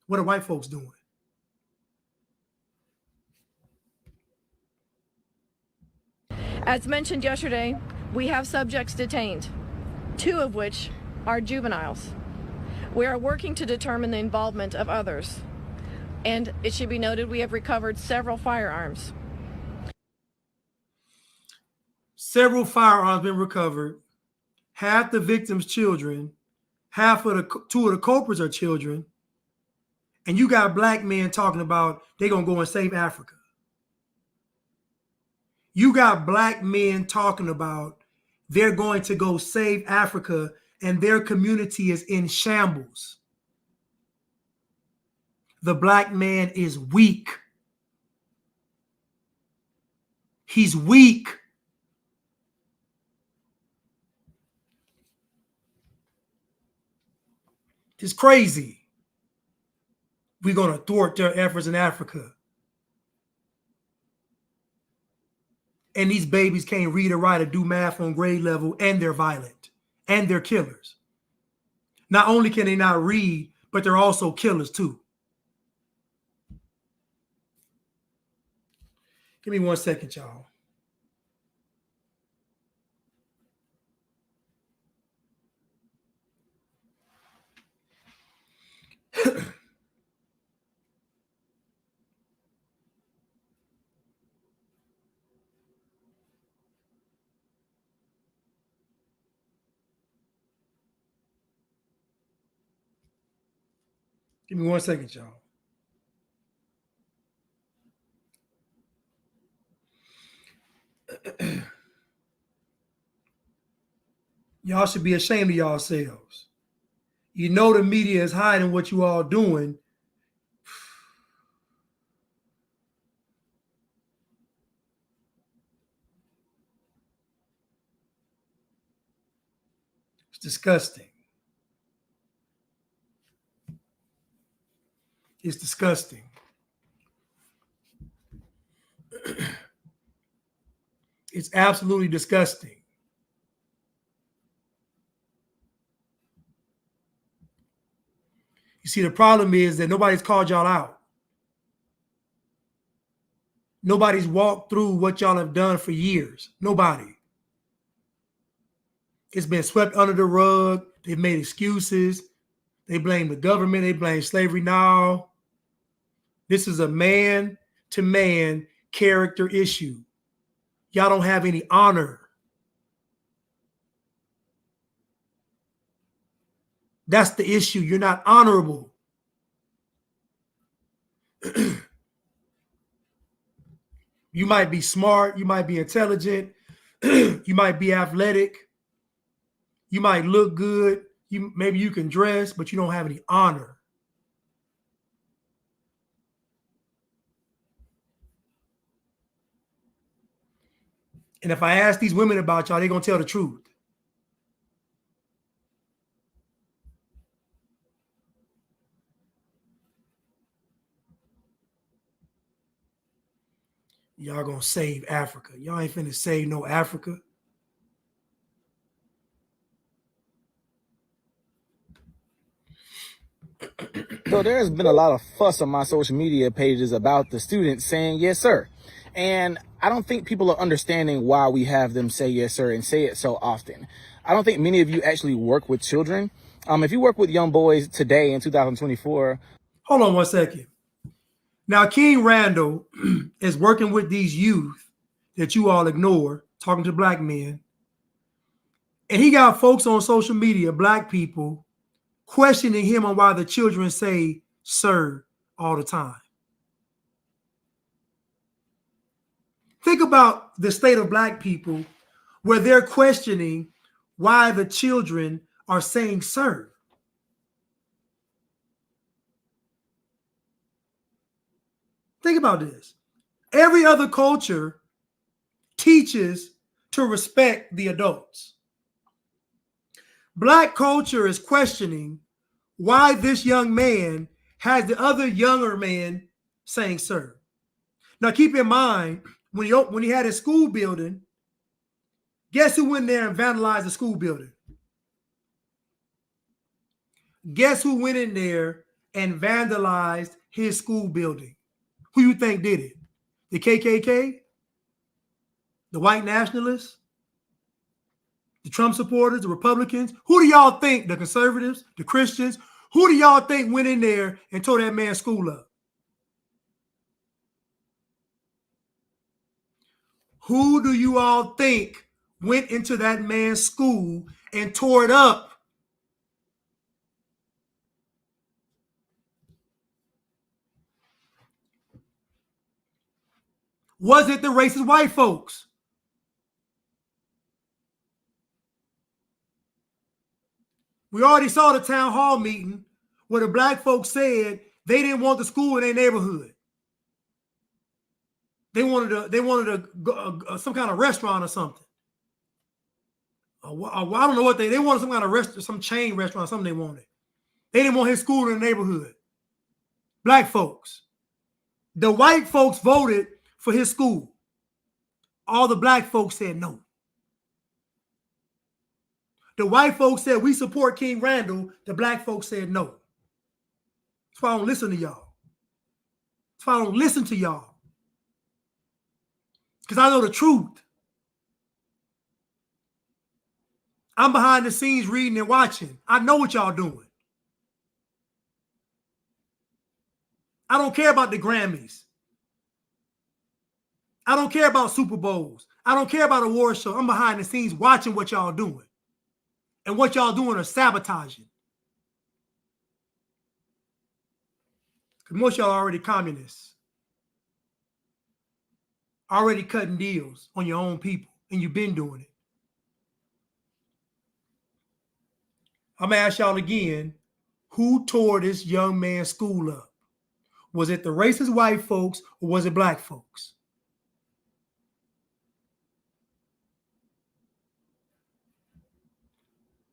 What are white folks doing? As mentioned yesterday, we have subjects detained, 2 of which are juveniles. We are working to determine the involvement of others. And it should be noted, we have recovered several firearms. Several firearms been recovered. Half the victims' children. Half of the 2 of the culprits are children. And you got black men talking about they're going to go and save Africa. You got black men talking about they're going to go save Africa and their community is in shambles. The black man is weak. He's weak. It's crazy. We're going to thwart their efforts in Africa. And these babies can't read or write or do math on grade level, and they're violent, and they're killers. Not only can they not read, but they're also killers too. Give me 1 second, y'all. Give me 1 second, y'all. Y'all should be ashamed of yourselves. You know the media is hiding what you all doing. It's disgusting. It's disgusting. It's absolutely disgusting. You see, the problem is that nobody's called y'all out. Nobody's walked through what y'all have done for years. Nobody. It's been swept under the rug. They've made excuses. They blame the government. They blame slavery now. This is a man-to-man character issue. Y'all don't have any honor. That's the issue. You're not honorable. You might be smart. You might be intelligent. You might be athletic. You might look good. Maybe you can dress, but you don't have any honor. And if I ask these women about y'all, they're going to tell the truth. Y'all going to save Africa. Y'all ain't finna save no Africa. So there's been a lot of fuss on my social media pages about the students saying yes, sir. And I don't think people are understanding why we have them say yes, sir, and say it so often. I don't think many of you actually work with children. If you work with young boys today in 2024. Hold on 1 second. Now, King Randall is working with these youth that you all ignore, talking to black men. And he got folks on social media, black people, questioning him on why the children say sir all the time. Think about the state of black people where they're questioning why the children are saying sir. Think about this. Every other culture teaches to respect the adults. Black culture is questioning why this young man has the other younger man saying sir. Now, keep in mind, when he had his school building, guess who went there and vandalized the school building? Guess who went in there and vandalized his school building? Who you think did it? The KKK? The white nationalists? The Trump supporters? The Republicans? Who do y'all think? The conservatives? The Christians? Who do y'all think went in there and tore that man's school up? Who do you all think went into that man's school and tore it up? Was it the racist white folks? We already saw the town hall meeting where the black folks said they didn't want the school in their neighborhood. They wanted some kind of restaurant or something. I don't know what they wanted, some kind of restaurant, some chain restaurant, something they wanted. They didn't want his school in the neighborhood. Black folks. The white folks voted for his school. All the black folks said no. The white folks said we support King Randall. The black folks said no. That's why I don't listen to y'all. That's why I don't listen to y'all. Because I know the truth. I'm behind the scenes reading and watching. I know what y'all doing. I don't care about the Grammys. I don't care about Super Bowls. I don't care about award shows. I'm behind the scenes watching what y'all doing. And what y'all doing are sabotaging. Because most of y'all are already communists, already cutting deals on your own people, and you've been doing it. I'm going to ask y'all again, who tore this young man's school up? Was it the racist white folks or was it black folks?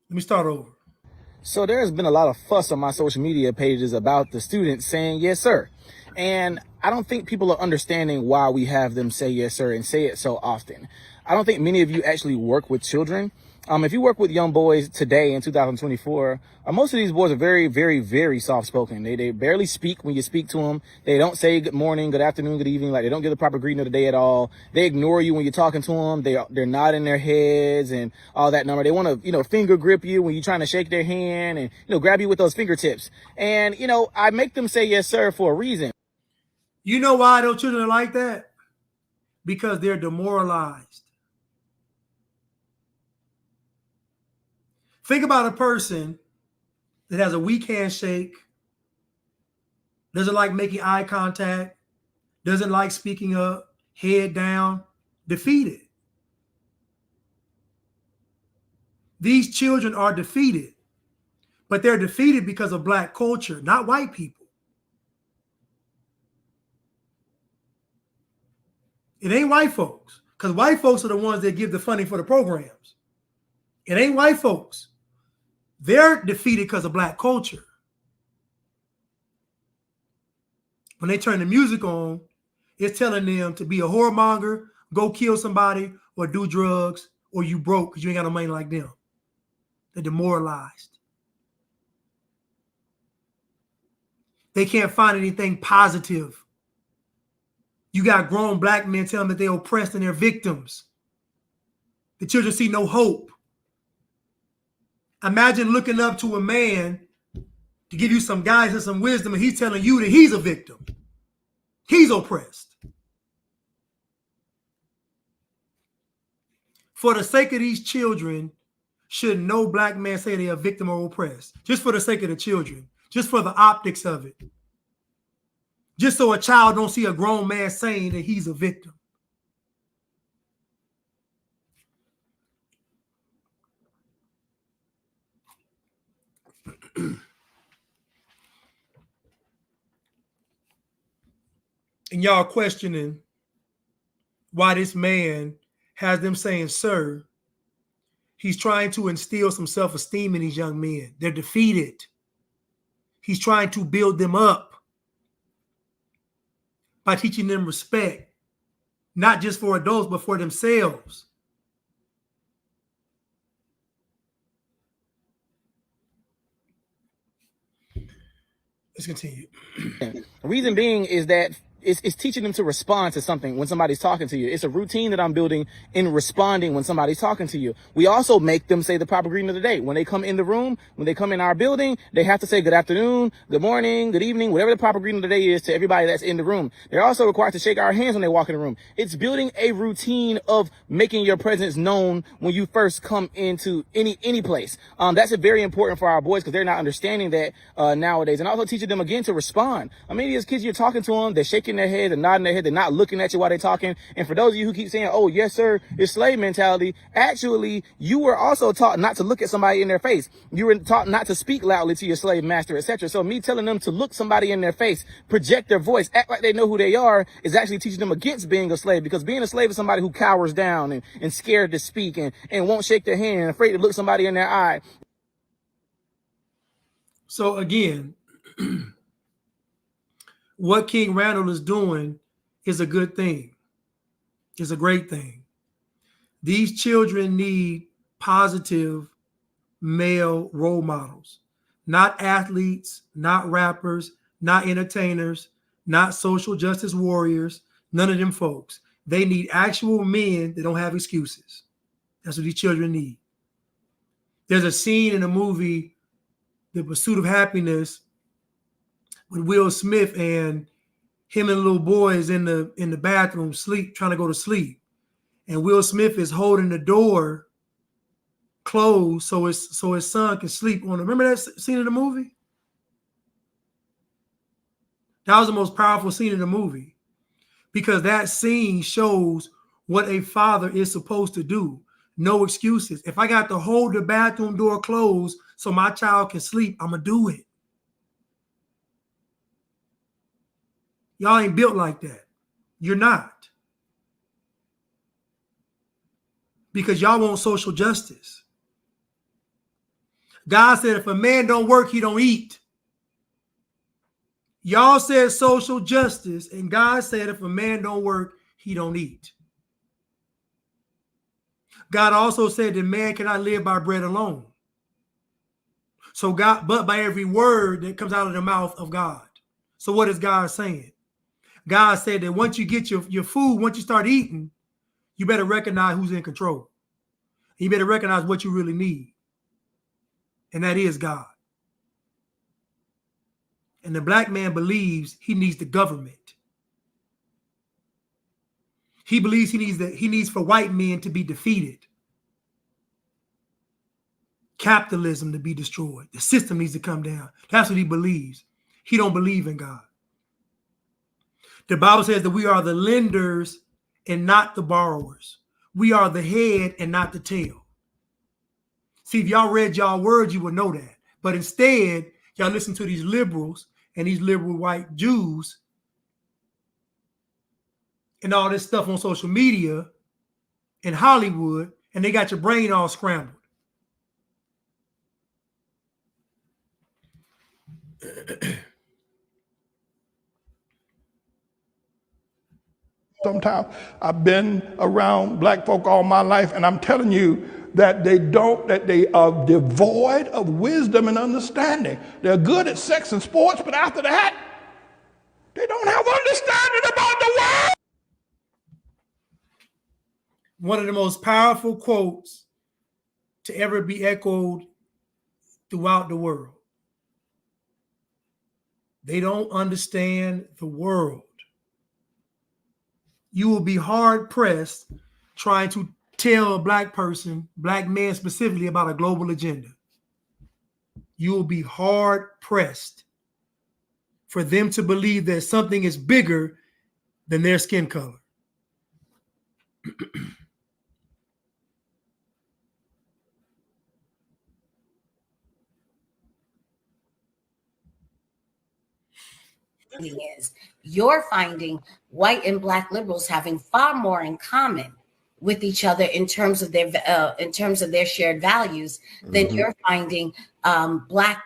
Let me start over. So there's been a lot of fuss on my social media pages about the students saying yes, sir. And I don't think people are understanding why we have them say yes, sir, and say it so often. I don't think many of you actually work with children. If you work with young boys today in 2024, most of these boys are very, very, very soft-spoken. They barely speak when you speak to them. They don't say good morning, good afternoon, good evening. Like, they don't give the proper greeting of the day at all. They ignore you when you're talking to them. They're nodding their heads and all that number. They want to, finger grip you when you're trying to shake their hand and, grab you with those fingertips. And, I make them say yes, sir, for a reason. You know why those children are like that? Because they're demoralized. Think about a person that has a weak handshake, doesn't like making eye contact, doesn't like speaking up, head down, defeated. These children are defeated, but they're defeated because of black culture, not white people. It ain't white folks, because white folks are the ones that give the funding for the programs. It ain't white folks. They're defeated because of black culture. When they turn the music on, it's telling them to be a whoremonger, go kill somebody, or do drugs, or you broke because you ain't got no money like them. They're demoralized. They can't find anything positive. You got grown black men telling them that they're oppressed and they're victims. The children see no hope. Imagine looking up to a man to give you some guidance and some wisdom, and he's telling you that he's a victim. He's oppressed. For the sake of these children, should no black man say they're a victim or oppressed? Just for the sake of the children. Just for the optics of it. Just so a child don't see a grown man saying that he's a victim. And y'all questioning why this man has them saying, sir. He's trying to instill some self-esteem in these young men. They're defeated. He's trying to build them up by teaching them respect, not just for adults, but for themselves. Let's continue. The reason being is that it's teaching them to respond to something when somebody's talking to you. It's a routine that I'm building in responding when somebody's talking to you. We also make them say the proper greeting of the day. When they come in the room, when they come in our building, they have to say good afternoon, good morning, good evening, whatever the proper greeting of the day is to everybody that's in the room. They're also required to shake our hands when they walk in the room. It's building a routine of making your presence known when you first come into any place. That's very important for our boys because they're not understanding that nowadays. And also teaching them again to respond. I mean, these kids, you're talking to them, they're shaking their head and nodding their head. They're not looking at you while they're talking. And for those of you who keep saying, oh, yes, sir, it's slave mentality. Actually, you were also taught not to look at somebody in their face. You were taught not to speak loudly to your slave master, etc. So me telling them to look somebody in their face, project their voice, act like they know who they are is actually teaching them against being a slave, because being a slave is somebody who cowers down and scared to speak and won't shake their hand and afraid to look somebody in their eye. So again, what King Randall is doing is a good thing. It's a great thing. These children need positive male role models, not athletes, not rappers, not entertainers, not social justice warriors, none of them folks. They need actual men that don't have excuses. That's what these children need. There's a scene in the movie, The Pursuit of Happiness, with Will Smith, and him and the little boy is in the bathroom trying to go to sleep. And Will Smith is holding the door closed so his son can sleep on it. Remember that scene in the movie? That was the most powerful scene in the movie because that scene shows what a father is supposed to do. No excuses. If I got to hold the bathroom door closed so my child can sleep, I'm going to do it. Y'all ain't built like that. You're not. Because y'all want social justice. God said if a man don't work, he don't eat. Y'all said social justice, and God said if a man don't work, he don't eat. God also said that man cannot live by bread alone. So God, but by every word that comes out of the mouth of God. So what is God saying? God said that once you get your food, once you start eating, you better recognize who's in control. You better recognize what you really need. And that is God. And the black man believes he needs the government. He believes he needs for white men to be defeated. Capitalism to be destroyed. The system needs to come down. That's what he believes. He don't believe in God. The Bible says that we are the lenders and not the borrowers. We are the head and not the tail. See, if y'all read y'all words, you would know that. But instead, y'all listen to these liberals and these liberal white Jews and all this stuff on social media in Hollywood, and they got your brain all scrambled. Sometimes I've been around black folk all my life, and I'm telling you that they are devoid of wisdom and understanding. They're good at sex and sports, but after that, they don't have understanding about the world. One of the most powerful quotes to ever be echoed throughout the world. They don't understand the world. You will be hard pressed trying to tell a black person, black man specifically, about a global agenda. You will be hard pressed for them to believe that something is bigger than their skin color. Is you're finding white and black liberals having far more in common with each other in terms of their shared values than you're finding black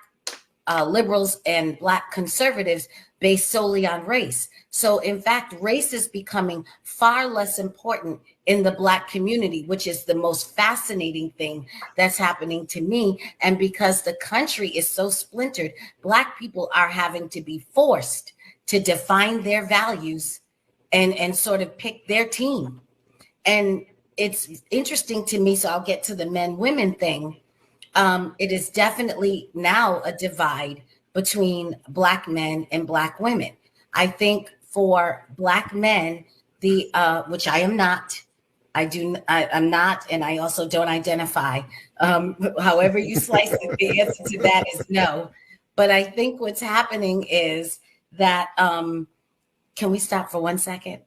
liberals and black conservatives based solely on race. So in fact, race is becoming far less important in the black community, which is the most fascinating thing that's happening to me. And because the country is so splintered, black people are having to be forced to define their values and sort of pick their team. And it's interesting to me, so I'll get to the men-women thing. It is definitely now a divide between black men and black women. I think for black men, which I am not, I'm not, and I also don't identify. However you slice it, the answer to that is no. But I think what's happening is that, can we stop for 1 second?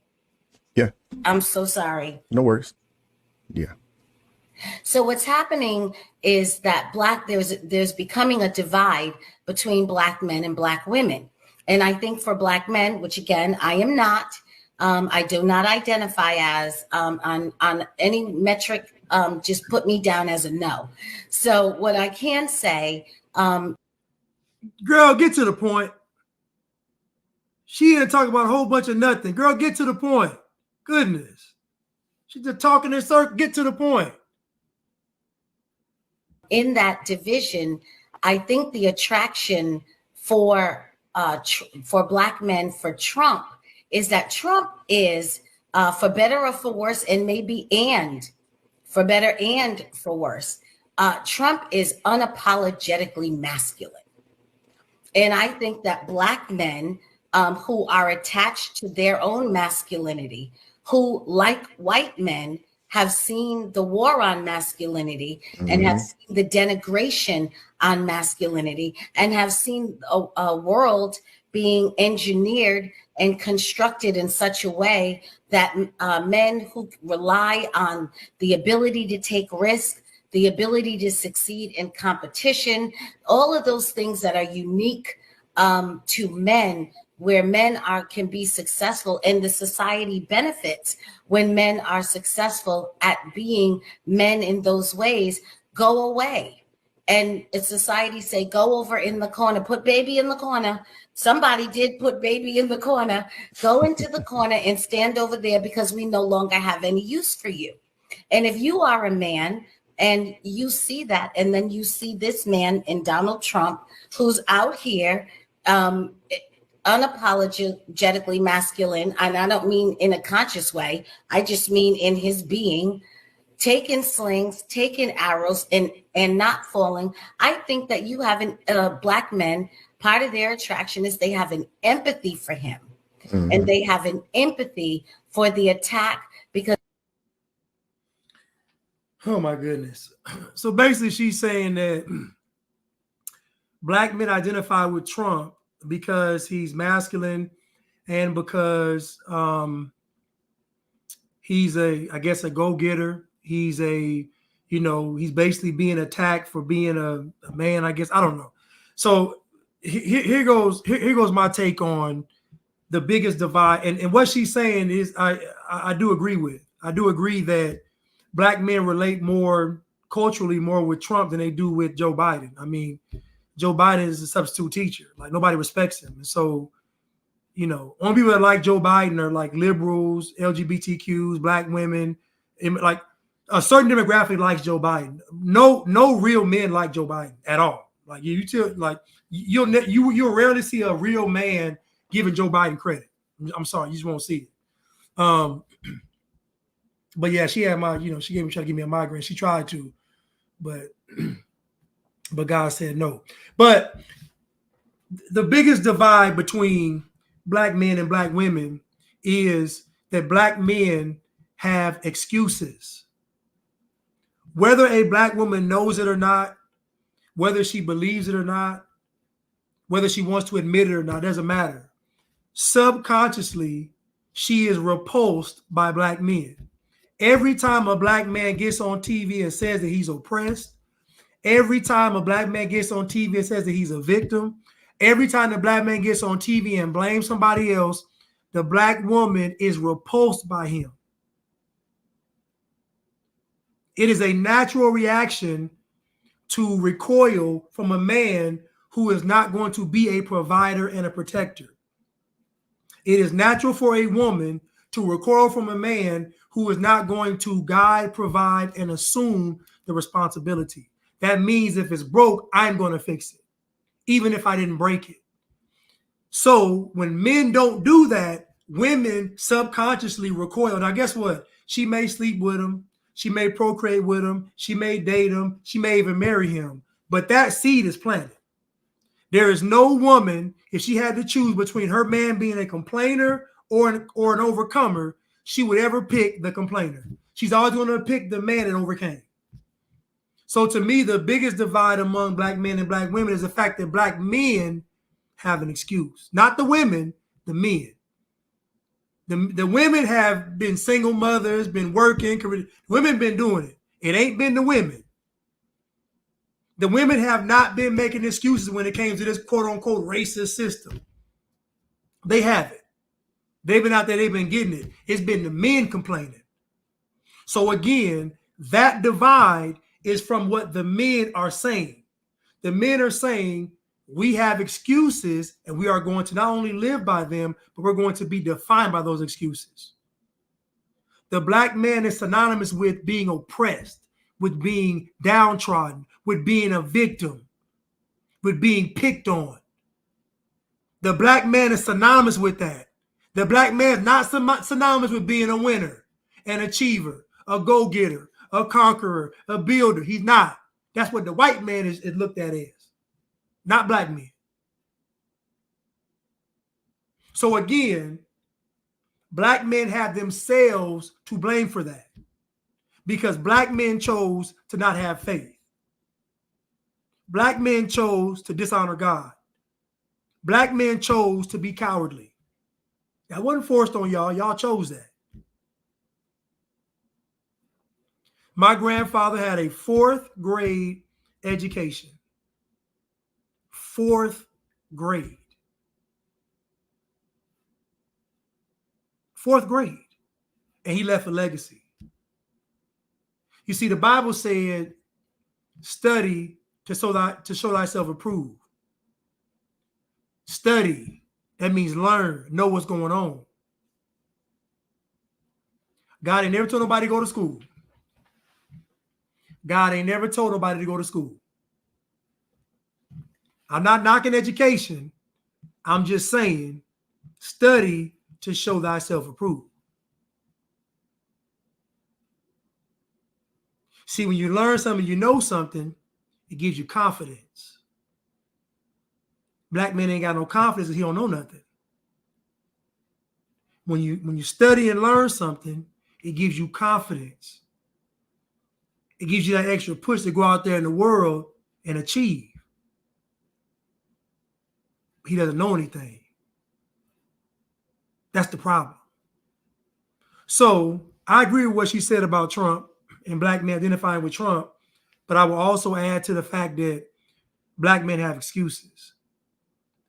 Yeah. I'm so sorry. No worries. Yeah. So what's happening is that there's becoming a divide between black men and black women. And I think for black men, which again, I am not, I do not identify as on any metric, just put me down as a no. So what I can say. Girl, get to the point. She ain't talking about a whole bunch of nothing. Girl, get to the point. Goodness. She's just talking in circles. Get to the point. In that division, I think the attraction for black men for Trump is that Trump is, for better or for worse, and maybe for better and for worse, Trump is unapologetically masculine. And I think that black men who are attached to their own masculinity, who, like white men, have seen the war on masculinity and have seen the denigration on masculinity and have seen a world being engineered and constructed in such a way that men who rely on the ability to take risk, the ability to succeed in competition, all of those things that are unique to men, where men can be successful, and the society benefits when men are successful at being men in those ways, go away. And society say, go over in the corner, put baby in the corner. Somebody did put baby in the corner. Go into the corner and stand over there because we no longer have any use for you. And if you are a man and you see that, and then you see this man in Donald Trump, who's out here unapologetically masculine, and I don't mean in a conscious way, I just mean in his being, taking slings, taking arrows, and not falling. I think that you have black men, part of their attraction is they have an empathy for him. Mm-hmm. And they have an empathy for the attack because. Oh my goodness. So basically she's saying that black men identify with Trump because he's masculine and because he's I guess a go-getter. He's he's basically being attacked for being a man, I guess. I don't know. So here goes my take on the biggest divide. And what she's saying is I do agree with. I do agree that black men relate more culturally more with Trump than they do with Joe Biden. I mean, Joe Biden is a substitute teacher. Like, nobody respects him. And so, only people that like Joe Biden are like liberals, LGBTQs, black women, like a certain demographic likes Joe Biden. No real men like Joe Biden at all. Like you'll rarely see a real man giving Joe Biden credit. I'm sorry, you just won't see it. But yeah, she had she tried to give me a migraine. She tried to, but God said no. But the biggest divide between black men and black women is that black men have excuses. Whether a black woman knows it or not, whether she believes it or not, whether she wants to admit it or not, doesn't matter. Subconsciously, she is repulsed by black men. Every time a black man gets on TV and says that he's oppressed, every time a black man gets on TV and says that he's a victim, every time the black man gets on TV and blames somebody else, the black woman is repulsed by him. It is a natural reaction to recoil from a man who is not going to be a provider and a protector. It is natural for a woman to recoil from a man who is not going to guide, provide, and assume the responsibility. That means if it's broke, I'm going to fix it, even if I didn't break it. So when men don't do that, women subconsciously recoil. Now, guess what? She may sleep with him. She may procreate with him. She may date him. She may even marry him. But that seed is planted. There is no woman, if she had to choose between her man being a complainer or an overcomer, she would ever pick the complainer. She's always going to pick the man that overcame. So to me, the biggest divide among black men and black women is the fact that black men have an excuse. Not the women, the men. The women have been single mothers, been working. Women been doing it. It ain't been the women. The women have not been making excuses when it came to this quote-unquote racist system. They haven't. They've been out there, they've been getting it. It's been the men complaining. So again, that divide is from what the men are saying. The men are saying, we have excuses and we are going to not only live by them, but we're going to be defined by those excuses. The black man is synonymous with being oppressed, with being downtrodden, with being a victim, with being picked on. The black man is synonymous with that. The black man is not synonymous with being a winner, an achiever, a go-getter, a conqueror, a builder. He's not. That's what the white man is looked at as, not black men. So again, black men have themselves to blame for that because black men chose to not have faith. Black men chose to dishonor God. Black men chose to be cowardly. That wasn't forced on y'all. Y'all chose that. My grandfather had a 4th grade education. 4th grade. 4th grade. And he left a legacy. You see, the Bible said, study to show thyself approved. Study, that means learn, know what's going on. God ain't never told nobody to go to school. God ain't never told nobody to go to school. I'm not knocking education. I'm just saying, study to show thyself approved. See, when you learn something, you know something, it gives you confidence. Black men ain't got no confidence if he don't know nothing. When you study and learn something, it gives you confidence. It gives you that extra push to go out there in the world and achieve. He doesn't know anything. That's the problem. So I agree with what she said about Trump and black men identifying with Trump, but I will also add to the fact that black men have excuses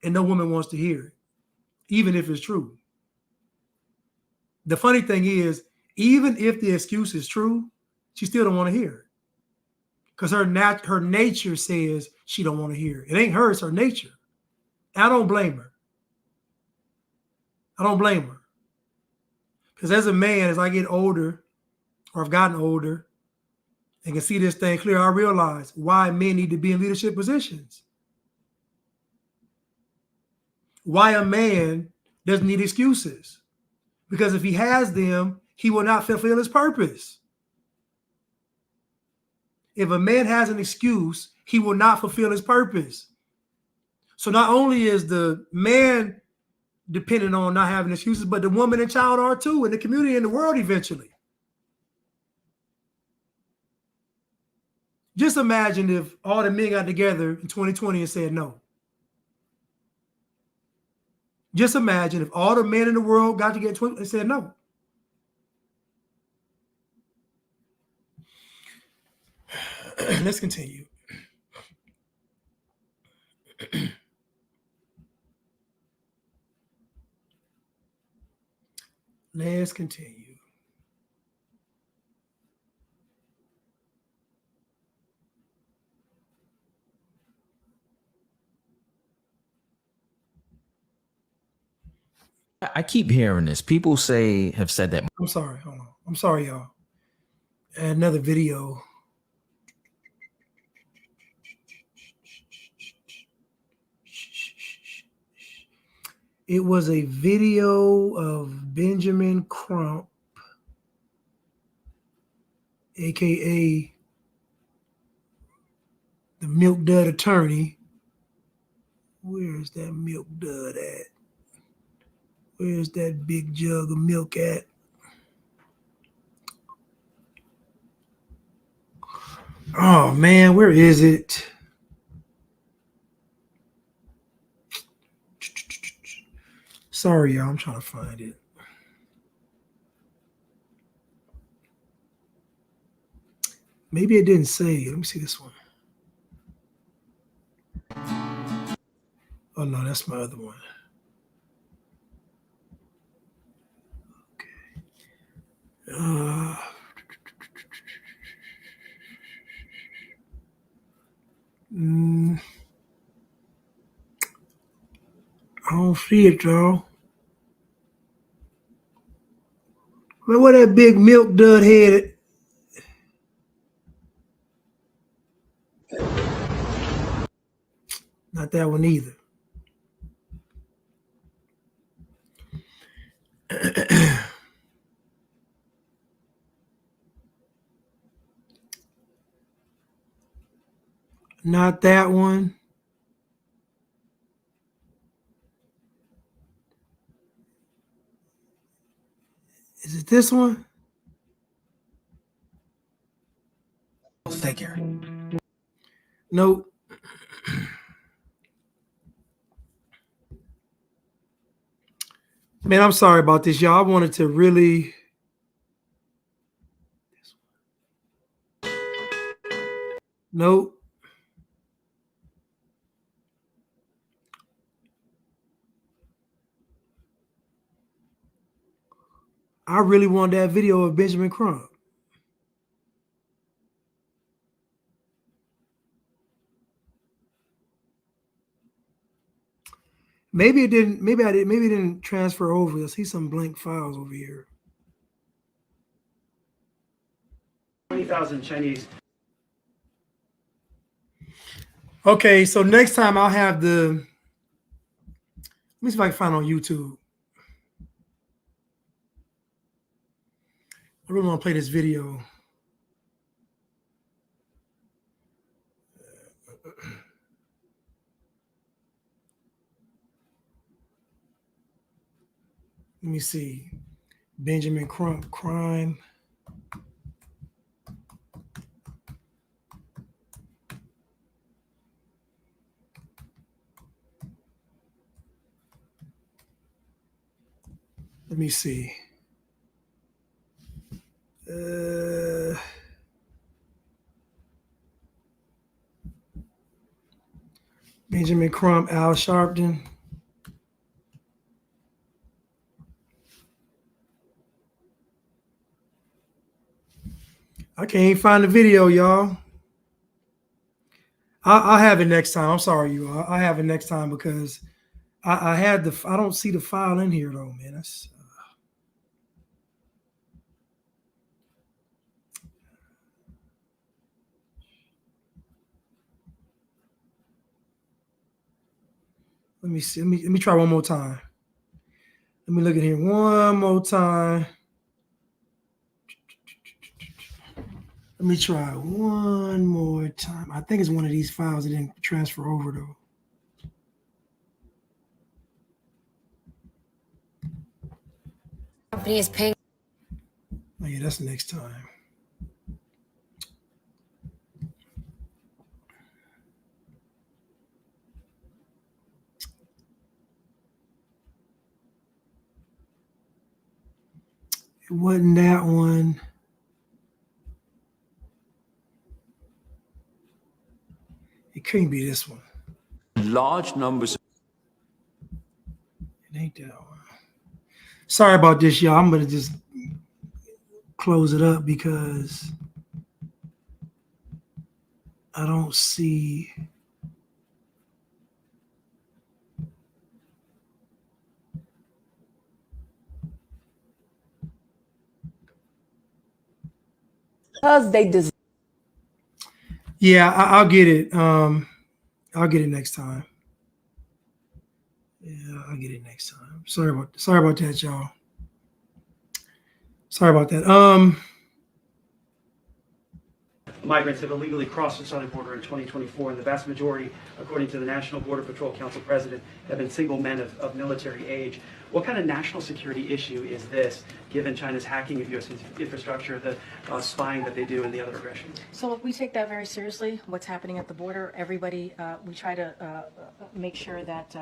and no woman wants to hear it, even if it's true. The funny thing is, even if the excuse is true, she still don't want to hear it because her nature says she don't want to hear it. It ain't her, it's her nature. And I don't blame her. I don't blame her. Because as a man, as I get older, or I've gotten older, and can see this thing clear, I realize why men need to be in leadership positions. Why a man doesn't need excuses. Because if he has them, he will not fulfill his purpose. If a man has an excuse, he will not fulfill his purpose. So not only is the man dependent on not having excuses, but the woman and child are too, and the community and the world eventually. Just imagine if all the men got together in 2020 and said no. Just imagine if all the men in the world got together and said no. Let's continue. Let's continue. I keep hearing this. People have said that. I'm sorry. Hold on. I'm sorry, y'all. Another video. It was a video of Benjamin Crump, aka the Milk Dud attorney. Where's that Milk Dud at? Where's that big jug of milk at? Oh man, where is it? Sorry, y'all, I'm trying to find it. Maybe it didn't say. Let me see this one. Oh no, that's my other one. Okay. I don't see it, y'all. Where that big milk dud head? Not that one either. Not that one. Is it this one? Take care. Nope. Man, I'm sorry about this, y'all. I wanted to really. Nope. I really want that video of Benjamin Crump. Maybe it didn't. Maybe I did. Maybe it didn't transfer over. I see some blank files over here. 20,000 Chinese. Okay, so next time I'll have the. Let me see if I can find it on YouTube. I really want to play this video. Let me see. Benjamin Crump crime. Let me see. Benjamin Crump, Al Sharpton. I can't even find the video, y'all. I'll have it next time. I'm sorry, you all. I'll have it next time because I had the. I don't see the file in here though, man. That's. Let me see. Let me try one more time. Let me look at here one more time. Let me try one more time. I think it's one of these files that didn't transfer over though. Company is paying. Oh yeah, that's next time. It wasn't that one. It couldn't be this one. Large numbers. It ain't that one. Sorry about this, y'all. I'm gonna just close it up because I don't see. Because they deserve. Yeah, I'll get it. I'll get it next time. Yeah, I'll get it next time. Sorry about that, y'all. Sorry about that. Migrants have illegally crossed the southern border in 2024, and the vast majority, according to the National Border Patrol Council president, have been single men of military age. What kind of national security issue is this, given China's hacking of U.S. infrastructure, the spying that they do, and the other aggression? So look, we take that very seriously, what's happening at the border. Everybody, we try to make sure that,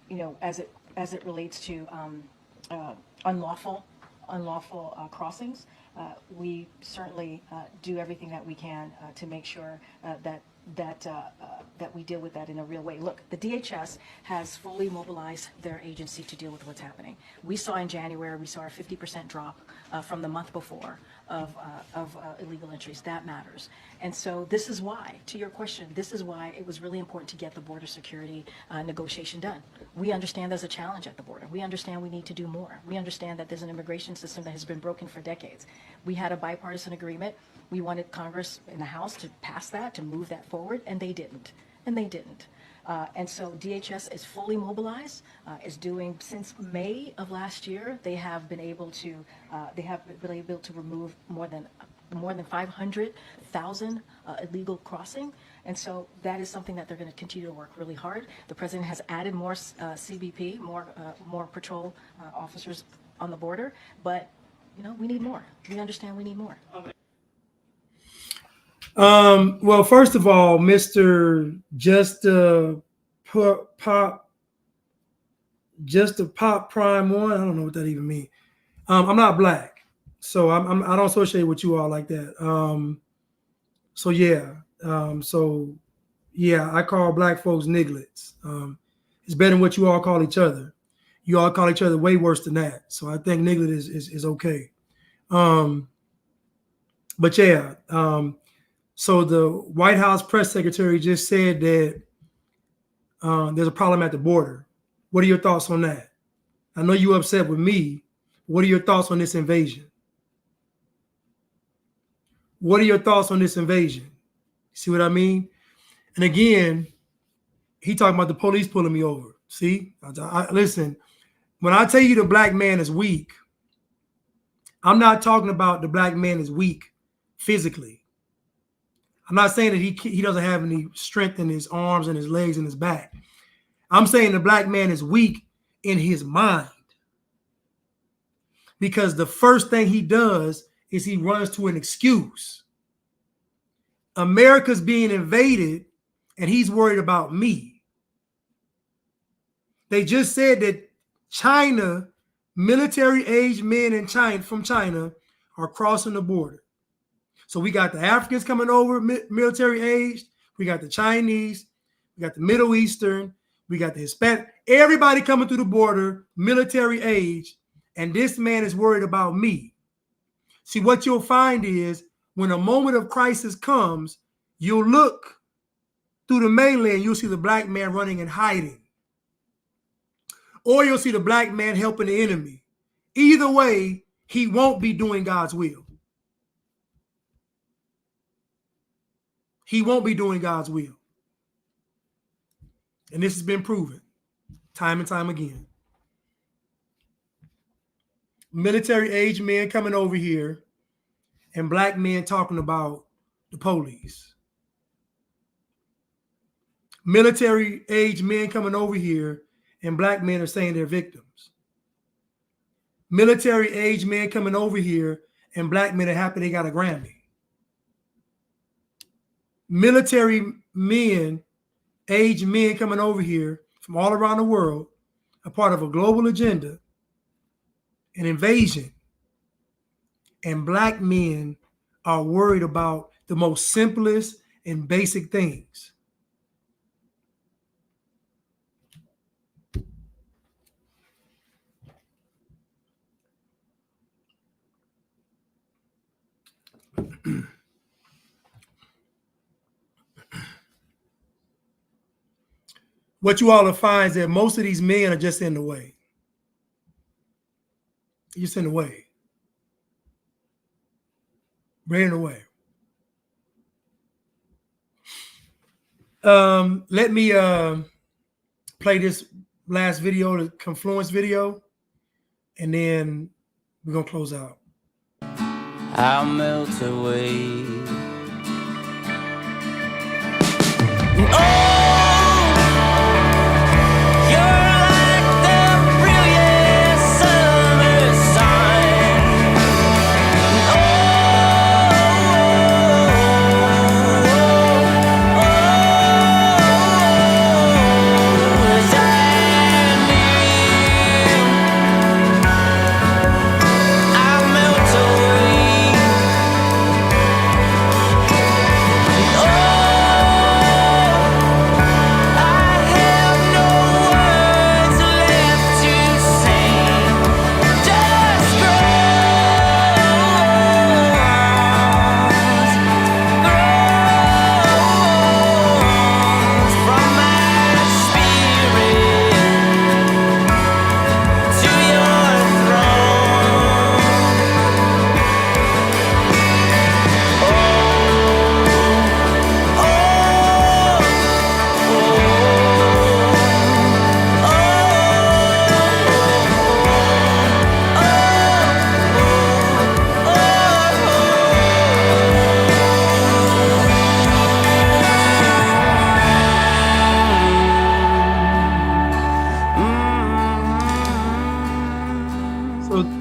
you know, as it relates to unlawful crossings, we certainly do everything that we can to make sure that we deal with that in a real way. Look, the DHS has fully mobilized their agency to deal with what's happening. We saw in January, we saw a 50% drop from the month before of illegal entries. That matters. And so this is why, to your question, this is why it was really important to get the border security negotiation done. We understand there's a challenge at the border. We understand we need to do more. We understand that there's an immigration system that has been broken for decades. We had a bipartisan agreement. We wanted Congress in the House to pass that, to move that forward, and they didn't. And so DHS is fully mobilized, is doing, since May of last year, they have been able to remove more than 500,000 illegal crossing. And so that is something that they're going to continue to work really hard. The president has added more CBP, more patrol officers on the border, but you know, we need more. We understand we need more. Well, first of all, Mr. Just Pop just to pop prime one. I don't know what that even means. I'm not black, so I don't associate with you all like that. So yeah, I call black folks nigglets. It's better than what you all call each other. You all call each other way worse than that. So I think niglet is okay. But yeah, so the White House press secretary just said that there's a problem at the border. What are your thoughts on that? I know you're upset with me. What are your thoughts on this invasion? What are your thoughts on this invasion? See what I mean? And again, he talking about the police pulling me over. See, listen, when I tell you the black man is weak, I'm not talking about the black man is weak physically. I'm not saying that he doesn't have any strength in his arms and his legs and his back. I'm saying the black man is weak in his mind. Because the first thing he does is he runs to an excuse. America's being invaded and he's worried about me. They just said that China, military-aged men from China are crossing the border. So we got the Africans coming over, military-aged. We got the Chinese. We got the Middle Eastern. We got the Hispanic. Everybody coming through the border, military-aged. And this man is worried about me. See, what you'll find is when a moment of crisis comes, you'll look through the mainland, you'll see the black man running and hiding. Or you'll see the black man helping the enemy. Either way, he won't be doing God's will. He won't be doing God's will. And this has been proven time and time again. Military-aged men coming over here and black men talking about the police. Military-aged men coming over here and black men are saying they're victims. Military-aged men coming over here and black men are happy they got a Grammy. Military men, aged men coming over here from all around the world, a part of a global agenda, an invasion, and black men are worried about the most simplest and basic things. What you all will find is that most of these men are just in the way. Just in the way. Right in the way. Let me play this last video, the Confluence video, and then we're going to close out. I'll melt away.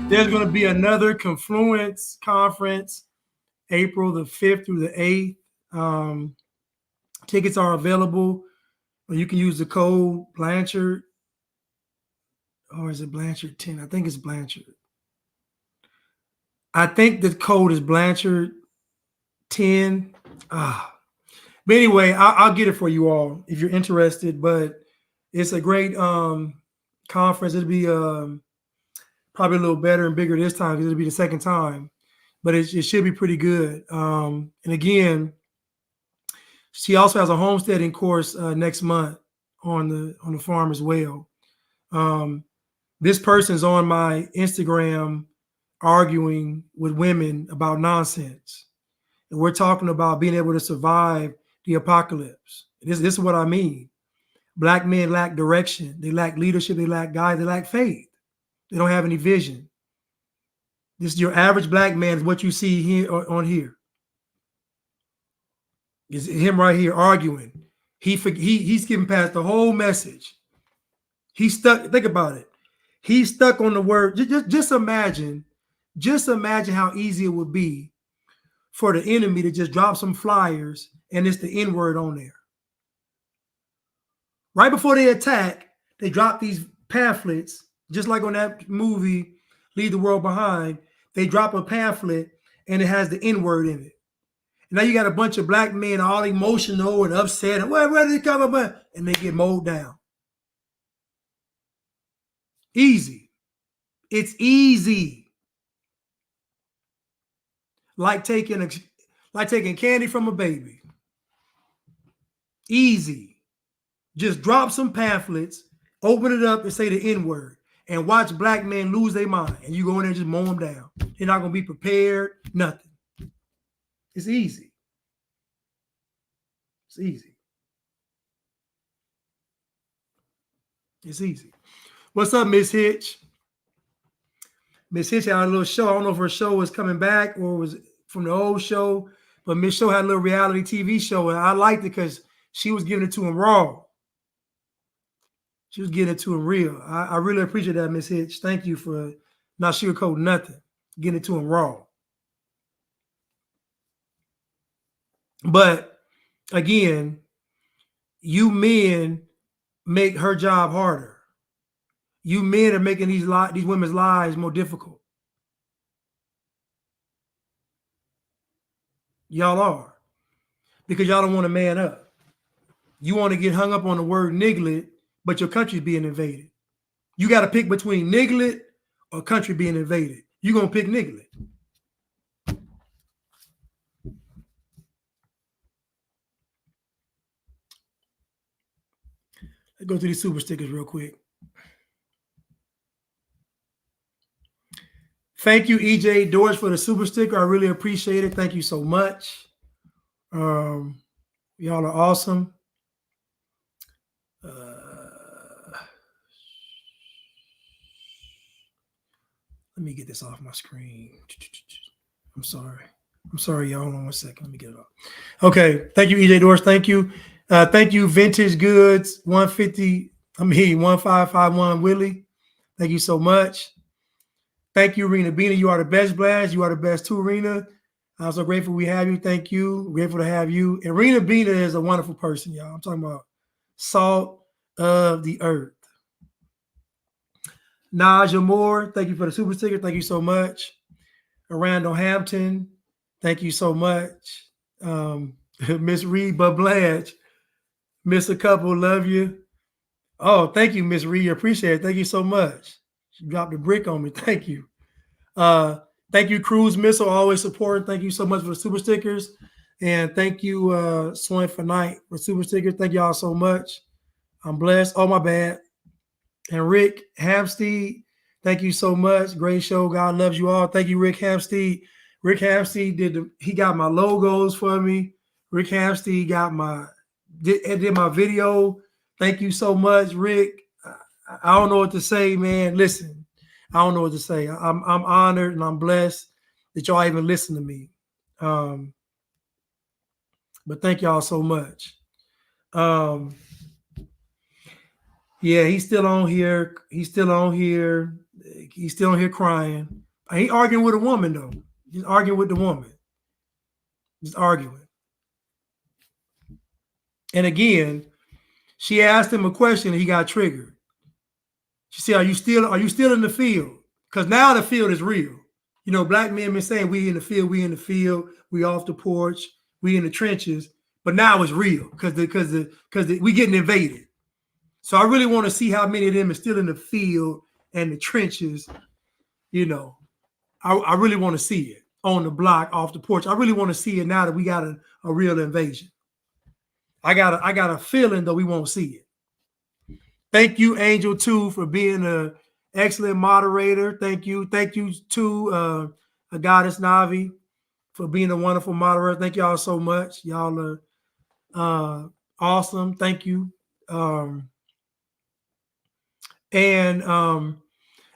There's going to be another Confluence conference, April the 5th through the 8th. Tickets are available. You can use the code Blanchard Or is it Blanchard 10? I think it's Blanchard. I think the code is Blanchard 10. But anyway, I'll get it for you all if you're interested. But it's a great conference. It'll be probably a little better and bigger this time because it'll be the second time. But it should be pretty good. And again, she also has a homesteading course next month on the farm as well. This person's on my Instagram arguing with women about nonsense. And we're talking about being able to survive the apocalypse. This is what I mean. Black men lack direction. They lack leadership. They lack guidance. They lack faith. They don't have any vision. This is your average black man is what you see here on here. Is him right here arguing. He's getting past the whole message. He's stuck. Think about it. He's stuck on the word. Just imagine how easy it would be for the enemy to just drop some flyers and it's the N-word on there. Right before they attack, they drop these pamphlets, just like on that movie, Leave the World Behind. They drop a pamphlet and it has the N-word in it. And now you got a bunch of black men all emotional and upset and where did it come about? And they get mowed down. Easy. It's easy. Like taking candy from a baby. Easy. Just drop some pamphlets, open it up and say the N-word and watch black men lose their mind. And you go in there and just mow them down. They're not going to be prepared, nothing. It's easy. It's easy. It's easy. What's up, Miss Hitch? Miss Hitch had a little show. I don't know if her show was coming back or was from the old show, but Miss Show had a little reality TV show, and I liked it because she was giving it to him raw. She was getting it to him real. I really appreciate that, Miss Hitch. Thank you for not sugarcoating nothing, getting it to him raw. But again, you men make her job harder. You men are making these women's lives more difficult. Y'all are. Because y'all don't want to man up. You want to get hung up on the word niglet, but your country's being invaded. You got to pick between niglet or country being invaded. You're going to pick niglet. Let's go through these super stickers real quick. Thank you, EJ Doors, for the super sticker. I really appreciate it. Thank you so much. Y'all are awesome. Let me get this off my screen. I'm sorry, y'all. Hold on 1 second. Let me get it off. Okay. Thank you, EJ Doors. Thank you. Thank you, Vintage Goods 1551 Willie. Thank you so much. Thank you, Rena Bina. You are the best, Blast. You are the best too, Rena. I'm so grateful we have you. Thank you. Grateful to have you. And Rena Bina is a wonderful person, y'all. I'm talking about salt of the earth. Naja Moore, thank you for the super sticker. Thank you so much. Randall Hampton, thank you so much. Miss Reed Blanche, miss a couple, love you. Oh, thank you, Miss Reed. Appreciate it. Thank you so much. She dropped a brick on me. Thank you. Thank you, Cruise Missile, always supporting. Thank you so much for the super stickers. And thank you, Swain for Night, for super stickers. Thank y'all so much. I'm blessed. Oh, my bad. And Rick Hamsteed, thank you so much. Great show. God loves you all. Thank you, Rick Hamsteed. Rick Hamsteed he got my logos for me. Rick Hamsteed did my video. Thank you so much, Rick. I don't know what to say, man. Listen, I don't know what to say. I'm honored and I'm blessed that y'all even listen to me. But thank y'all so much. Yeah, he's still on here. He's still on here. He's still on here crying. I ain't arguing with a woman, though. He's arguing with the woman. He's arguing. And again, she asked him a question and he got triggered. She said, are you still in the field? Because now the field is real. You know, black men been saying we in the field, we off the porch, we in the trenches, but now it's real because we getting invaded. So I really want to see how many of them are still in the field and the trenches. You know, I really want to see it on the block, off the porch. I really want to see it now that we got a real invasion. I got a feeling though we won't see it. Thank you, Angel, too, for being an excellent moderator. Thank you to Goddess Navi for being a wonderful moderator. Thank y'all so much. Y'all are awesome. Thank you. I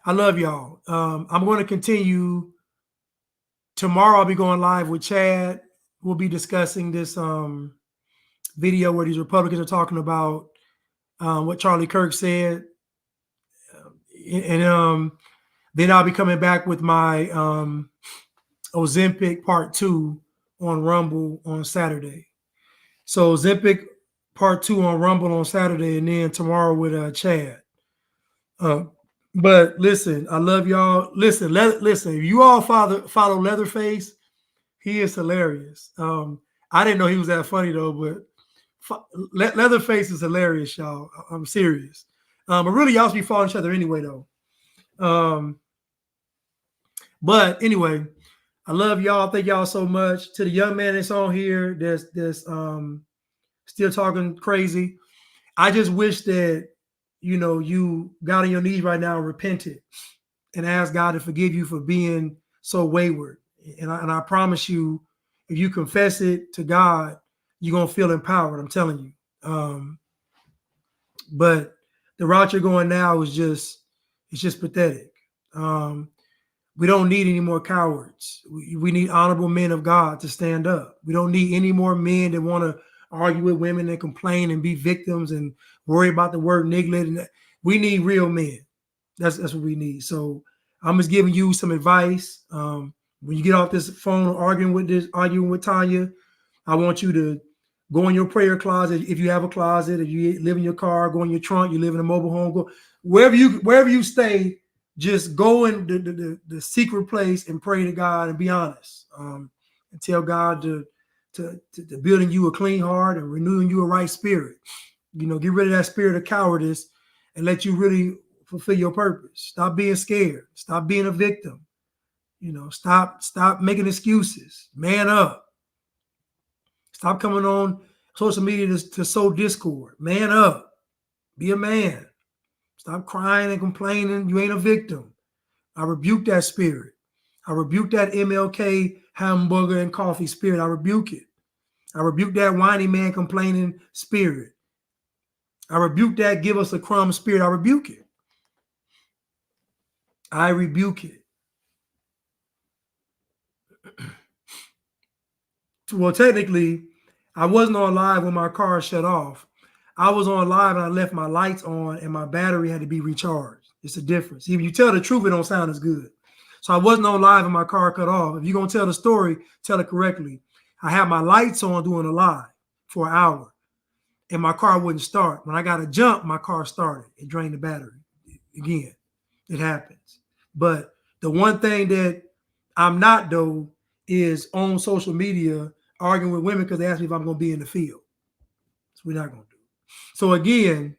love y'all. I'm going to continue. Tomorrow I'll be going live with Chad. We'll be discussing this video where these Republicans are talking about what Charlie Kirk said. And then I'll be coming back with my Ozempic Part 2 on Rumble on Saturday. So Ozempic Part 2 on Rumble on Saturday, and then tomorrow with Chad. But listen, I love y'all. Listen, if you all follow Leatherface, he is hilarious. I didn't know he was that funny though, but Leatherface is hilarious, y'all. I'm serious. But really, y'all should be following each other anyway, though. But anyway, I love y'all. Thank y'all so much. To the young man that's on here, that's still talking crazy. I just wish that, you know, you got on your knees right now and repented and asked God to forgive you for being so wayward. And I promise you, if you confess it to God, you're going to feel empowered. I'm telling you. But the route you're going now is just pathetic. We don't need any more cowards. We need honorable men of God to stand up. We don't need any more men that want to argue with women and complain and be victims and worry about the word niglet. And we need real men. That's what we need. So I'm just giving you some advice. When you get off this phone arguing with Tanya, I want you to go in your prayer closet. If you have a closet, if you live in your car, go in your trunk, you live in a mobile home, go wherever you stay, just go in the secret place and pray to God and be honest. And tell God to build in you a clean heart and renewing you a right spirit. You know, get rid of that spirit of cowardice and let you really fulfill your purpose. Stop being scared. Stop being a victim. You know, stop making excuses. Man up. Stop coming on social media to sow discord. Man up. Be a man. Stop crying and complaining. You ain't a victim. I rebuke that spirit. I rebuke that MLK hamburger and coffee spirit. I rebuke it. I rebuke that whiny man complaining spirit. I rebuke that give us a crumb spirit. I rebuke it. I rebuke it. Well, technically, I wasn't on live when my car shut off. I was on live and I left my lights on and my battery had to be recharged. It's a difference. If you tell the truth, it don't sound as good. So I wasn't on live and my car cut off. If you're going to tell the story, tell it correctly. I had my lights on doing a live for an hour and my car wouldn't start. When I got to jump, my car started. It drained the battery. Again, it happens. But the one thing that I'm not, though, is on social media arguing with women because they ask me if I'm going to be in the field. So we're not going to do. So again,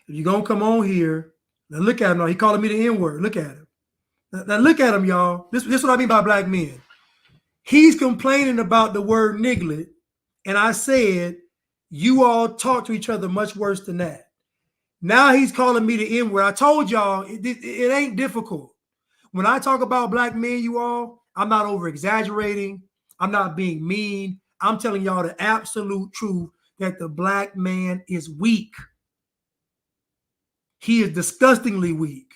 if you're going to come on here, now look at him. Now, he calling me the N-word. Look at him. Now look at him, y'all. This is what I mean by black men. He's complaining about the word niglet, and I said, you all talk to each other much worse than that. Now he's calling me the N-word. I told y'all, it ain't difficult. When I talk about black men, you all, I'm not over-exaggerating. I'm not being mean. I'm telling y'all the absolute truth that the black man is weak. He is disgustingly weak.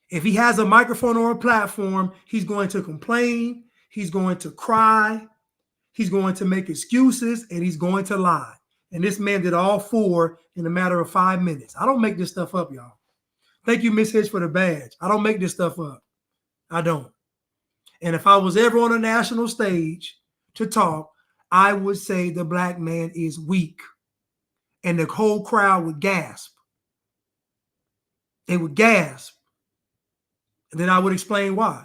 If he has a microphone or a platform, he's going to complain. He's going to cry. He's going to make excuses, and he's going to lie. And this man did all four in a matter of 5 minutes. I don't make this stuff up, y'all. Thank you, Miss Hitch, for the badge. I don't make this stuff up. I don't. And if I was ever on a national stage to talk, I would say the black man is weak. and the whole crowd would gasp. They would gasp. And then I would explain why.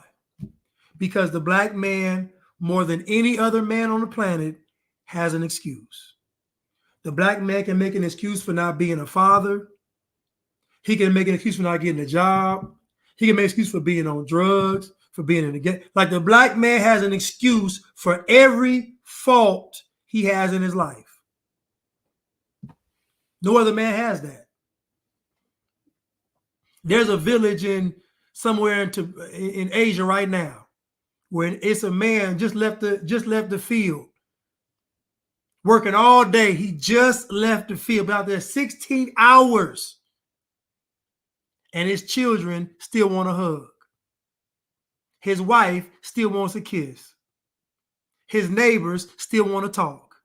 Because the black man, more than any other man on the planet, has an excuse. The black man can make an excuse for not being a father. He can make an excuse for not getting a job. He can make an excuse for being on drugs, for being in the ghetto. Like the black man has an excuse for every fault he has in his life. No other man has that. There's a village in somewhere in Asia right now where it's a man just left the field, working all day. He just left the field, been out there 16 hours, and his children still want a hug. His wife still wants a kiss. His neighbors still want to talk.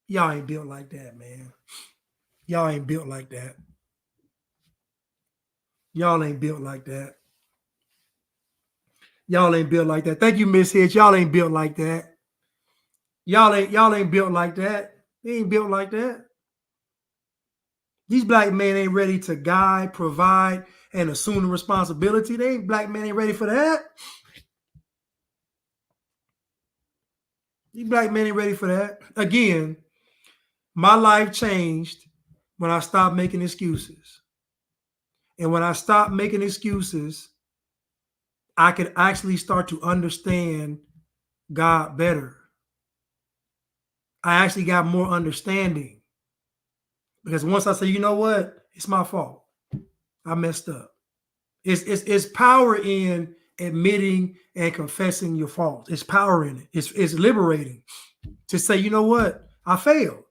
Y'all ain't built like that, man. Y'all ain't built like that. Y'all ain't built like that. Y'all ain't built like that. Thank you, Miss Hitch. Y'all ain't built like that. Y'all ain't built like that. They ain't built like that. These black men ain't ready to guide, provide, and assume the responsibility. Black men ain't ready for that. These black men ain't ready for that. Again, my life changed when I stopped making excuses. And when I stopped making excuses, I could actually start to understand God better. I actually got more understanding. Because once I say, you know what? It's my fault. I messed up. It's power in admitting and confessing your fault. It's power in it. It's liberating to say, you know what? I failed.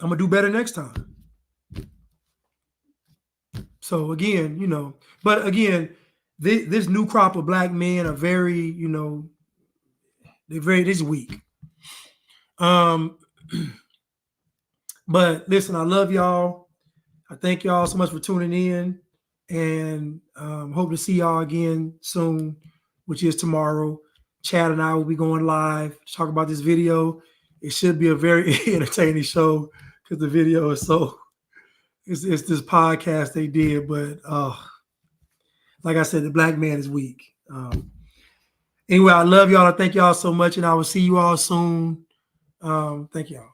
I'm going to do better next time. So again, but again, this new crop of black men are very, this weak. But listen, I love y'all. I thank y'all so much for tuning in, and hope to see y'all again soon, which is tomorrow. Chad and I will be going live to talk about this video. It should be a very entertaining show because the video is it's this podcast they did, but like I said, the black man is weak. Anyway, I love y'all. I thank y'all so much, and I will see you all soon. Thank y'all.